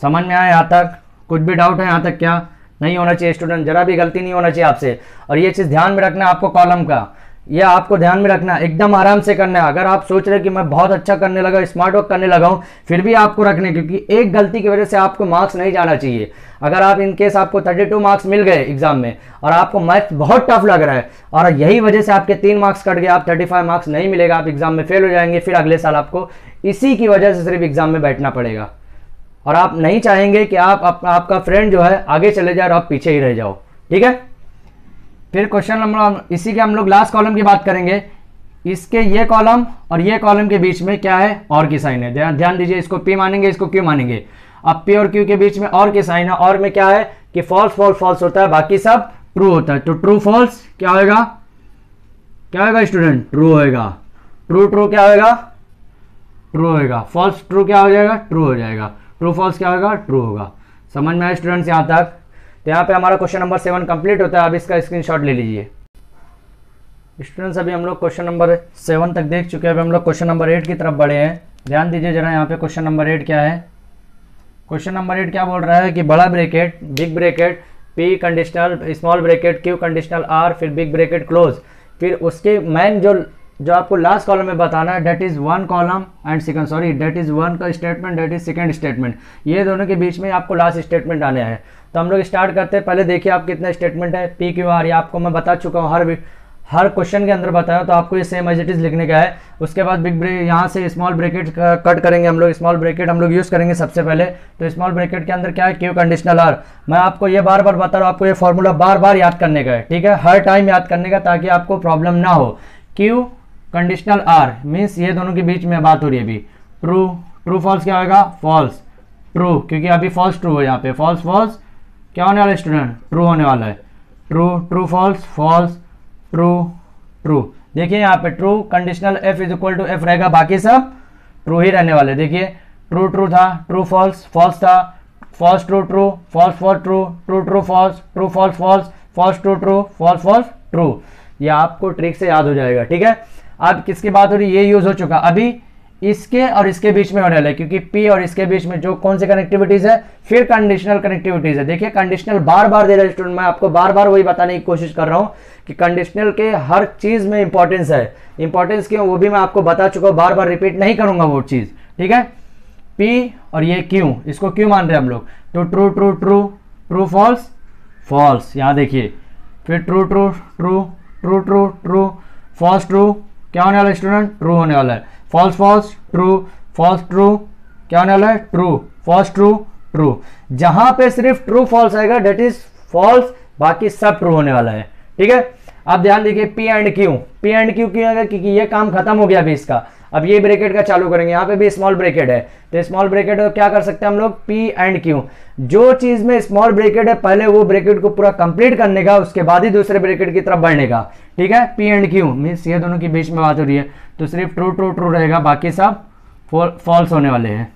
A: समझ में आया यहाँ तक, कुछ भी डाउट है यहाँ तक क्या, नहीं होना चाहिए स्टूडेंट, जरा भी गलती नहीं होना चाहिए आपसे। और ये चीज़ ध्यान में रखना आपको कॉलम का, ये आपको ध्यान में रखना, एकदम आराम से करना है। अगर आप सोच रहे कि मैं बहुत अच्छा करने लगा, स्मार्ट वर्क करने लगा हूँ, फिर भी आपको रखने, क्योंकि एक गलती की वजह से आपको मार्क्स नहीं जाना चाहिए। अगर आप इन केस आपको 32 मार्क्स मिल गए एग्जाम में और आपको मैथ्स बहुत टफ लग रहा है और यही वजह से आपके 3 मार्क्स कट गए, आप 35 मार्क्स नहीं मिलेगा, आप एग्जाम में फेल हो जाएंगे, फिर अगले साल आपको इसी की वजह से सिर्फ एग्जाम में बैठना पड़ेगा। और आप नहीं चाहेंगे कि आपका फ्रेंड जो है आगे चले जाए और आप पीछे ही रह जाओ, ठीक है। फिर क्वेश्चन नंबर, इसी के हम लोग लास्ट कॉलम की बात करेंगे। इसके ये कॉलम और ये कॉलम के बीच में क्या है, और की साइन है, ध्यान दीजिए, इसको पी मानेंगे, इसको क्यू मानेंगे। अब पी और क्यू के बीच में और की साइन है, और में क्या है कि फॉल्स फॉल्स फॉल्स होता है, बाकी सब ट्रू होता है, तो ट्रू फॉल्स क्या होगा, क्या होगा स्टूडेंट, ट्रू होएगा, ट्रू ट्रू क्या होगा, ट्रू होएगा, फॉल्स ट्रू क्या हो जाएगा, ट्रू हो जाएगा, ट्रू फॉल्स क्या होगा, ट्रू होगा। समझ में आया स्टूडेंट्स यहाँ तक। तो यहाँ पे हमारा क्वेश्चन नंबर 7 कंप्लीट होता है। अब इसका स्क्रीनशॉट ले लीजिए स्टूडेंट्स। अभी हम लोग क्वेश्चन नंबर 7 तक देख चुके हैं, अभी हम लोग क्वेश्चन नंबर 8 की तरफ बढ़े हैं। ध्यान दीजिए जरा, यहाँ पे क्वेश्चन नंबर 8 क्या है। क्वेश्चन नंबर 8 क्या बोल रहा है कि बड़ा bracket, big bracket, P conditional, small bracket, Q conditional, R, फिर बिग ब्रैकेट क्लोज, फिर उसके मैन जो आपको लास्ट कॉलम में बताना है, date is one column and second, sorry date is one का statement, date is second statement, ये दोनों के बीच में आपको लास्ट स्टेटमेंट आने हैं। तो हम लोग स्टार्ट करते हैं। पहले देखिए आप कितना स्टेटमेंट है, पी क्यू आर, ये आपको मैं बता चुका हूँ, हर क्वेश्चन के अंदर बताया, तो आपको ये सेम एज इट इज लिखने का है। उसके बाद बिग ब्रेक, यहाँ से स्मॉल ब्रैकेट कट करेंगे हम लोग, स्मॉल ब्रैकेट हम लोग यूज करेंगे सबसे पहले। तो स्मॉल ब्रैकेट के अंदर क्या है, क्यू कंडीशनल आर। मैं आपको ये बार बार बता रहा हूँ, आपको ये फॉर्मूला बार बार याद करने का है, ठीक है, हर टाइम याद करने का, ताकि आपको प्रॉब्लम ना हो। क्यू कंडीशनल आर मीन्स ये दोनों के बीच में बात हो रही है अभी, ट्रू, ट्रू फॉल्स क्या होगा, फॉल्स ट्रू, क्योंकि अभी फॉल्स ट्रू है, यहाँ पे फॉल्स फॉल्स क्या होने वाला है स्टूडेंट, ट्रू होने वाला है, true true false false true true. देखिए यहाँ पे true conditional F is equal to F रहेगा, बाकी सब ट्रू ही रहने वाले। देखिए ट्रू ट्रू था, ट्रू फॉल्स फॉल्स था, false true true, false false true, true true false, true false false, false true true, false false true. ये आपको ट्रिक से याद हो जाएगा, ठीक है। अब किसकी बात हो रही है, ये यूज हो चुका, अभी इसके और इसके बीच में होने वाला है, क्योंकि पी और इसके बीच में जो कौन से कनेक्टिविटीज है, फिर कंडीशनल कनेक्टिविटीज है। देखिए कंडीशनल बार बार दे रहा है स्टूडेंट, मैं आपको बार बार वही बताने की कोशिश कर रहा हूं कि कंडीशनल के हर चीज में इंपॉर्टेंस है। इंपॉर्टेंस क्यों, वो भी मैं आपको बता चुका हूं, बार बार रिपीट नहीं करूंगा वो चीज, ठीक है। पी और ये क्यू, इसको क्यू मान रहे हैं हम लोग, तो true true true, true false false, यहां देखिए, फिर true true true, true true true, false true, क्या होने वाला है स्टूडेंट, ट्रू होने वाला है, false false true, false true, क्या होने वाला है, ट्रू, फॉल्स ट्रू ट्रू। जहां पे सिर्फ ट्रू फॉल्स आएगा डेट इज फॉल्स, बाकी सब ट्रू होने वाला है, ठीक है। अब ध्यान देखिए P and Q, P and Q क्यों आएगा, क्योंकि ये काम खत्म हो गया अभी इसका। अब ये ब्रैकेट का चालू करेंगे, यहाँ पे भी स्मॉल ब्रैकेट है, तो स्मॉल ब्रैकेट क्या कर सकते हैं हम लोग, पी एंड क्यू। जो चीज में स्मॉल ब्रैकेट है पहले वो ब्रैकेट को पूरा कंप्लीट करने का, उसके बाद ही दूसरे ब्रैकेट की तरफ बढ़ने का, ठीक है। पी एंड क्यू मीन्स ये दोनों के बीच में बात हो रही है, तो सिर्फ ट्रू ट्रू ट्रू रहेगा, बाकी सब फॉल्स होने वाले हैं।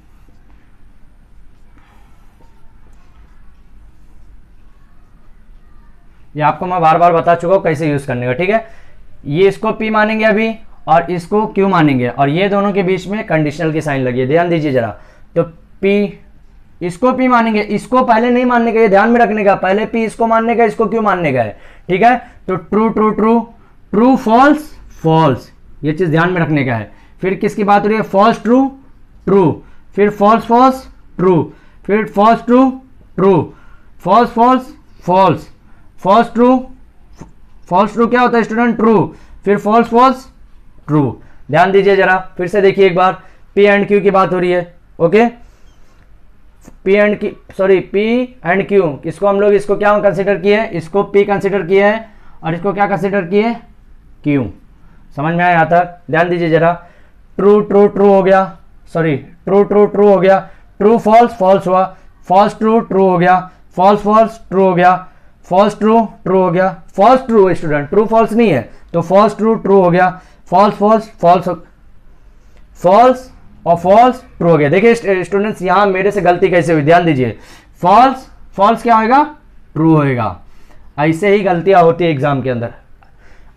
A: ये आपको मैं बार बार बता चुका हूं कैसे यूज करने का, ठीक है। ये इसको पी मानेंगे अभी और इसको क्यू मानेंगे, और ये दोनों के बीच में कंडीशनल की साइन लगी है, ध्यान दीजिए जरा। तो पी, इसको पी मानेंगे, इसको पहले नहीं मानने का, ये ध्यान में रखने का, पहले पी इसको मानने का, इसको क्यू मानने का है, ठीक है। तो true true true, true false false, ये चीज ध्यान में रखने का है। फिर किसकी बात हो रही है, फॉल्स ट्रू ट्रू, फिर फॉल्स फॉल्स ट्रू, फिर false true true, false false false, false true, false true क्या होता है स्टूडेंट? ट्रू। फिर फॉल्स फॉल्स ट्रू। ध्यान दीजिए जरा, फिर से देखिए एक बार, पी एंड क्यू की बात हो रही है। ओके, पी एंड क्यू, इसको हम लोग इसको क्या कंसिडर किए? इसको पी कंसिडर किए हैं और इसको क्या कंसिडर किए? क्यू। समझ में आया यहाँ तक? ध्यान दीजिए जरा, ट्रू ट्रू ट्रू हो गया, सॉरी ट्रू ट्रू ट्रू हो गया, ट्रू फॉल्स फॉल्स हुआ, फॉल्स ट्रू ट्रू हो गया, फॉल्स फॉल्स ट्रू हो गया, फॉल्स ट्रू ट्रू हो गया, false true student, true false नहीं है तो फॉल्स ट्रू ट्रू हो गया, फॉल्स फॉल्स फॉल्स फॉल्स और फॉल्स ट्रू हो गया। देखिए स्टूडेंट्स यहां मेरे से गलती कैसे हुई, ध्यान दीजिए, फॉल्स फॉल्स क्या होएगा? ट्रू होएगा। ऐसे ही गलतियां होती है एग्जाम के अंदर।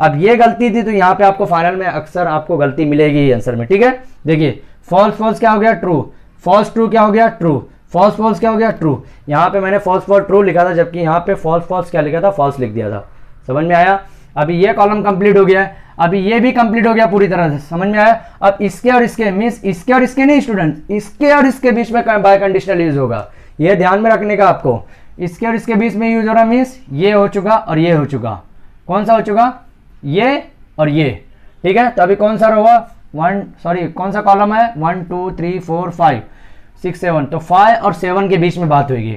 A: अब ये गलती थी तो यहाँ पे आपको फाइनल में अक्सर आपको गलती मिलेगी आंसर में, ठीक है। देखिए फॉल्स फॉल्स क्या हो गया? ट्रू। फॉल्स ट्रू क्या हो गया? ट्रू। फॉल्स फॉल्स क्या हो गया? ट्रू। यहाँ पे मैंने फॉल्स फॉल्स ट्रू लिखा था, जबकि यहाँ पे फॉल्स फॉल्स क्या लिखा था? फॉल्स लिख दिया था। समझ में आया? अभी ये कॉलम कंप्लीट हो गया है, अभी ये भी कंप्लीट हो गया पूरी तरह से। समझ में आया? अब इसके और इसके मींस इसके और इसके नहीं स्टूडेंट, इसके और इसके बीच में बाय कंडीशनल यूज होगा, ये ध्यान में रखने का आपको। इसके और इसके बीच में यूज हो रहा मींस ये हो चुका और ये हो चुका। कौन सा हो चुका? ये और ये, ठीक है। तो अभी कौन सा रो हुआ? कौन सा कॉलम है? 1 2 3 4 5 6 7, तो 5 और 7 के बीच में बात होगी,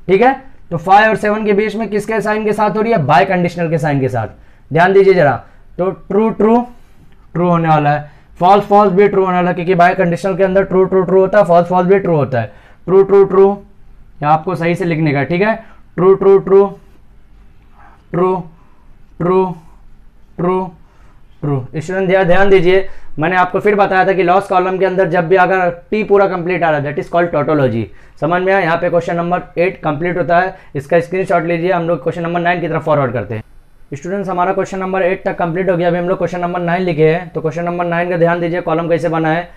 A: ठीक है। तो 5 और 7 के बीच में किसके साइन के साथ हो रही है? बाय कंडीशनल के साइन के साथ। ध्यान दीजिए जरा, तो ट्रू ट्रू ट्रू होने वाला है, फॉल्स फॉल्स भी ट्रू होने वाला है, क्योंकि बाय कंडीशनल के अंदर ट्रू ट्रू ट्रू होता है, फॉल्स फॉल्स भी ट्रू होता है। ट्रू ट्रू ट्रू यहाँ आपको सही से लिखने का, ठीक है। True true true true true true true. Student ध्यान दीजिए, मैंने आपको फिर बताया था कि लॉस्ट कॉलम के अंदर जब भी अगर टी पूरा कंप्लीट आ रहा है दैट इज कॉल्ड टोटोलॉजी। समझ में आया? यहाँ पे क्वेश्चन नंबर 8 कंप्लीट होता है, इसका स्क्रीनशॉट लीजिए, हम लोग क्वेश्चन नंबर 9 की तरफ फॉरवर्ड करते हैं। स्टूडेंट्स हमारा क्वेश्चन नंबर 8 तक कंप्लीट हो गया, अभी हम लोग क्वेश्चन नंबर 9 लिखे हैं। तो क्वेश्चन नंबर 9 का ध्यान दीजिए, कॉलम कैसे बना है?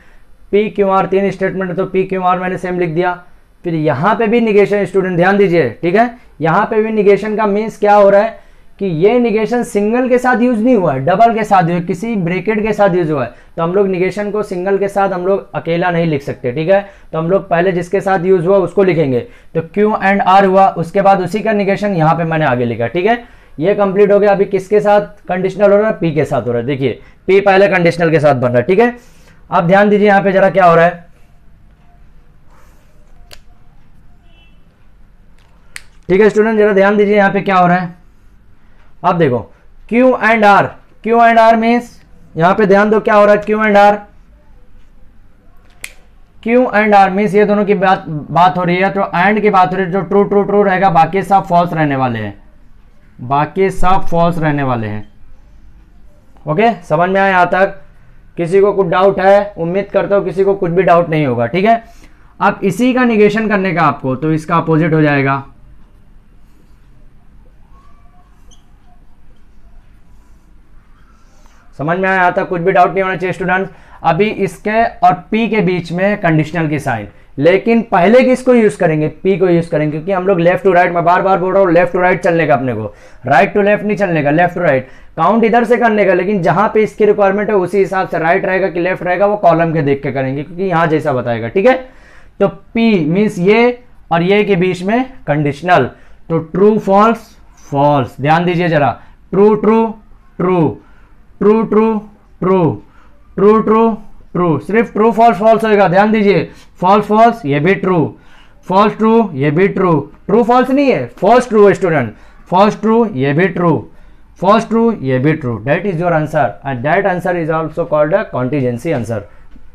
A: पी क्यू आर, 3 स्टेटमेंट है तो पी क्यू आर मैंने सेम लिख दिया। फिर यहाँ पे भी निगेशन, स्टूडेंट ध्यान दीजिए, ठीक है। यहाँ पे भी निगेशन का मीन्स क्या हो रहा है कि ये निगेशन सिंगल के साथ यूज नहीं हुआ है, डबल के साथ हुआ है, किसी ब्रैकेट के साथ यूज हुआ है। तो हम लोग निगेशन को सिंगल के साथ हम लोग अकेला नहीं लिख सकते, ठीक है। तो हम लोग पहले जिसके साथ यूज हुआ उसको लिखेंगे। तो क्यू एंड आर हुआ, उसके बाद उसी का निगेशन यहाँ पे मैंने आगे लिखा, ठीक है। ये कंप्लीट हो गया। अभी किसके साथ कंडीशनल हो रहा है? पी के साथ हो रहा है। देखिए पी पहले कंडीशनल के साथ बन रहा है, ठीक है। अब ध्यान दीजिए यहाँ पे जरा क्या हो रहा है, ठीक है स्टूडेंट, जरा ध्यान दीजिए यहाँ पे क्या हो रहा है। अब देखो Q and R, Q and R means यहां पे ध्यान दो क्या हो रहा है। Q and R, Q and R means ये दोनों की बात हो रही है, तो एंड की बात हो रही है, जो ट्रू ट्रू ट्रू रहेगा, बाकी सब फॉल्स रहने वाले हैं, बाकी सब फॉल्स रहने वाले हैं। ओके, समझ में आया यहां तक? किसी को कुछ डाउट है? उम्मीद करता हूं किसी को कुछ भी डाउट नहीं होगा, ठीक है। अब इसी का निगेशन करने का आपको, तो इसका अपोजिट हो जाएगा। समझ में आया था? कुछ भी डाउट नहीं होना चाहिए स्टूडेंट्स। अभी इसके और P के बीच में कंडीशनल की साइन, लेकिन पहले किसको यूज करेंगे? P को यूज करेंगे, क्योंकि हम लोग लेफ्ट टू राइट, मैं बार बार बोल रहा हूँ लेफ्ट टू राइट चलने का, अपने को राइट टू लेफ्ट नहीं चलने का, लेफ्ट टू राइट। काउंट इधर से करने का, लेकिन जहां पे इसकी रिक्वायरमेंट है उसी हिसाब से राइट रहेगा कि लेफ्ट रहेगा वो कॉलम के देख के करेंगे, क्योंकि यहां जैसा बताएगा, ठीक है। तो P मीन्स ये और ये के बीच में कंडीशनल, तो ट्रू फॉल्स फॉल्स। ध्यान दीजिए जरा, true true true true true true true true true, सिर्फ ट्रू फॉल्स फॉल्स होगा। ध्यान दीजिए, फॉल्स फॉल्स ये भी ट्रू, फॉल्स ट्रू ये भी ट्रू, ट्रू फॉल्स नहीं है, फॉल्स ट्रू है स्टूडेंट, फॉल्स ट्रू ये भी ट्रू, फॉल्स ट्रू ये भी true. That is your answer and that answer is also called a contingency answer.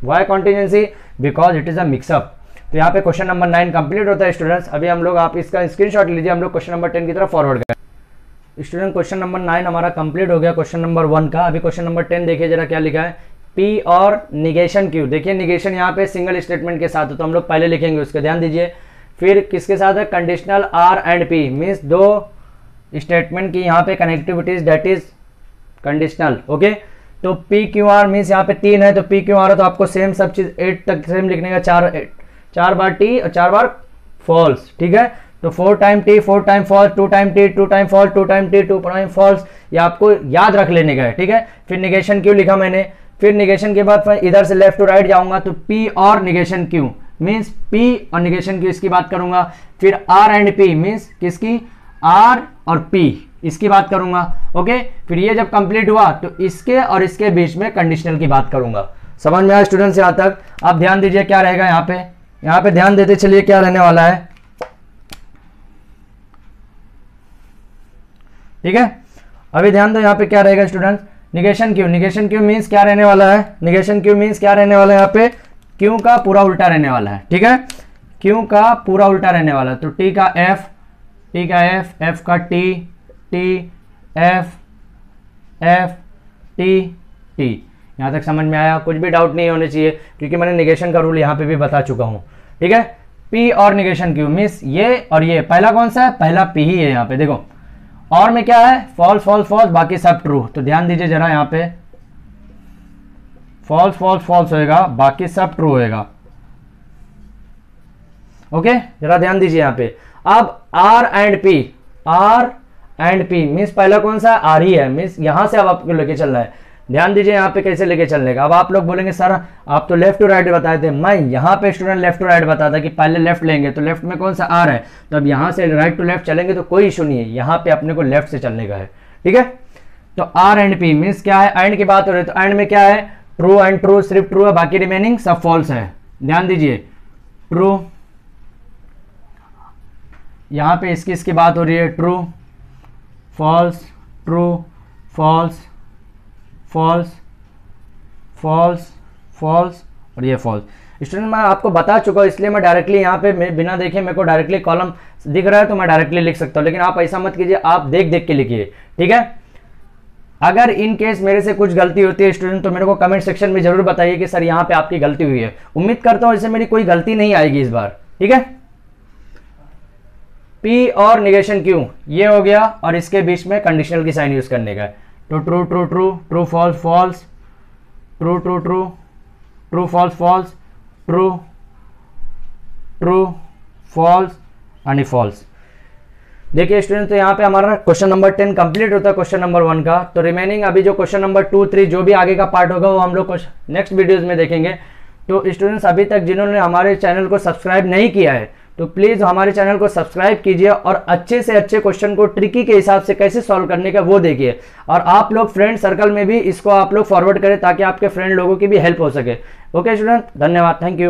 A: Why contingency? Because it is a mix up. तो यहाँ पे क्वेश्चन नंबर 9 कंप्लीट होता है स्टूडेंट्स। अभी हम लोग, आप इसका स्क्रीनशॉट लीजिए, हम लोग क्वेश्चन नंबर 10 की तरफ फॉरवर्ड करें। स्टूडेंट क्वेश्चन नंबर 9 हमारा कंप्लीट हो गया क्वेश्चन नंबर 1 का। अभी क्वेश्चन नंबर 10 देखिए जरा क्या लिखा है, P और निगेशन Q। देखिए निगेशन यहाँ पे सिंगल स्टेटमेंट के साथ है, तो हम लोग पहले लिखेंगे उसके, ध्यान दीजिए। फिर किसके साथ है? Conditional R and P means दो स्टेटमेंट की यहाँ पे connectivities, that is conditional. Okay, तो P Q R मीन्स यहाँ पे 3 है, तो P Q R है, तो आपको सेम सब चीज 8 तक सेम लिखने का, 4 बार T और 4 बार फॉल्स, ठीक है। तो 4 time T 4 time false, 2 time T 2 time false, 2 time T 2 time false, ये आपको याद रख लेने का है, ठीक है। फिर निगेशन Q लिखा मैंने, फिर निगेशन के बाद इधर से लेफ्ट टू राइट जाऊंगा, तो P और निगेशन Q मीन्स P और निगेशन Q इसकी बात करूंगा। फिर R एंड P मीन्स किसकी? आर और पी, इसकी बात करूंगा। ओके, फिर ये जब कंप्लीट हुआ तो इसके और इसके बीच में कंडीशनल की बात करूंगा। समझ में आया स्टूडेंट्स यहाँ तक? आप ध्यान दीजिए क्या रहेगा यहाँ पे ध्यान देते चलिए क्या रहने वाला है। ठीक है, अभी ध्यान दो यहाँ पे क्या रहेगा students, negation Q. Negation Q means क्या रहने वाला है, निगेशन क्यू मीन्स क्या रहने वाला है, यहाँ पे क्यू का पूरा उल्टा रहने वाला है। ठीक है, क्यू का पूरा उल्टा रहने वाला है। तो टी का एफ, टी का एफ, एफ का T, T F, F T, T. यहाँ तक समझ में आया? कुछ भी डाउट नहीं होने चाहिए क्योंकि मैंने निगेशन का रूल यहाँ पे भी बता चुका हूँ। ठीक है, पी और निगेशन क्यू मीन्स ये और ये, पहला कौन सा है, पहला पी ही है। यहाँ पे देखो और में क्या है, फॉल्स फॉल्स फॉल्स, बाकी सब ट्रू। तो ध्यान दीजिए जरा, यहाँ पे फॉल्स फॉल्स फॉल्स होएगा, बाकी सब ट्रू होएगा। ओके, जरा ध्यान दीजिए यहाँ पे। अब R and P, R and P means पहला कौन सा, आर ही है, मीन्स यहां से अब आपको लेके चलना है। ध्यान दीजिए यहाँ पे कैसे लेके चलने का। अब आप लोग बोलेंगे सर आप तो लेफ्ट टू राइट बताए थे, मैं यहाँ पे स्टूडेंट लेफ्ट टू राइट बताता कि पहले लेफ्ट लेंगे, तो लेफ्ट में कौन सा आर है, तो अब यहाँ से राइट टू लेफ्ट चलेंगे तो कोई इशू नहीं है, यहाँ पे अपने को लेफ्ट से चलने का है। ठीक है, तो आर एंड पी मीन्स क्या है, एंड की बात हो रही है, तो एंड में क्या है, ट्रू एंड ट्रू, सिर्फ ट्रू है, बाकी रिमेनिंग सब फॉल्स है। ध्यान दीजिए, ट्रू, यहाँ पे इसकी बात हो रही है, true false, true false, false false false और ये फॉल्स। स्टूडेंट मैं आपको बता चुका हूँ, इसलिए मैं डायरेक्टली यहाँ पे बिना देखे मेरे को डायरेक्टली कॉलम दिख रहा है तो मैं डायरेक्टली लिख सकता हूँ, लेकिन आप ऐसा मत कीजिए, आप देख देख के लिखिए। ठीक है, अगर इन केस मेरे से कुछ गलती होती है स्टूडेंट तो मेरे को कमेंट सेक्शन में जरूर बताइए कि सर यहाँ पे आपकी गलती हुई है। उम्मीद करता हूँ इससे मेरी कोई गलती नहीं आएगी इस बार। ठीक है, पी और निगेशन क्यू ये हो गया और इसके बीच में कंडीशनल की साइन यूज करने का है। तो true true true, true false false, true true true, true false false, true true false and false. देखिए स्टूडेंट, तो यहाँ पे हमारा क्वेश्चन नंबर 10 कंप्लीट होता है क्वेश्चन नंबर 1 का। तो रिमेनिंग अभी जो क्वेश्चन नंबर 2, 3 जो भी आगे का पार्ट होगा वो हम लोग नेक्स्ट वीडियोज में देखेंगे। तो स्टूडेंट्स अभी तक जिन्होंने हमारे चैनल को सब्सक्राइब नहीं किया है तो प्लीज़ हमारे चैनल को सब्सक्राइब कीजिए और अच्छे से अच्छे क्वेश्चन को ट्रिकी के हिसाब से कैसे सॉल्व करने का वो देखिए। और आप लोग फ्रेंड सर्कल में भी इसको आप लोग फॉरवर्ड करें ताकि आपके फ्रेंड लोगों की भी हेल्प हो सके। ओके स्टूडेंट, धन्यवाद, थैंक यू।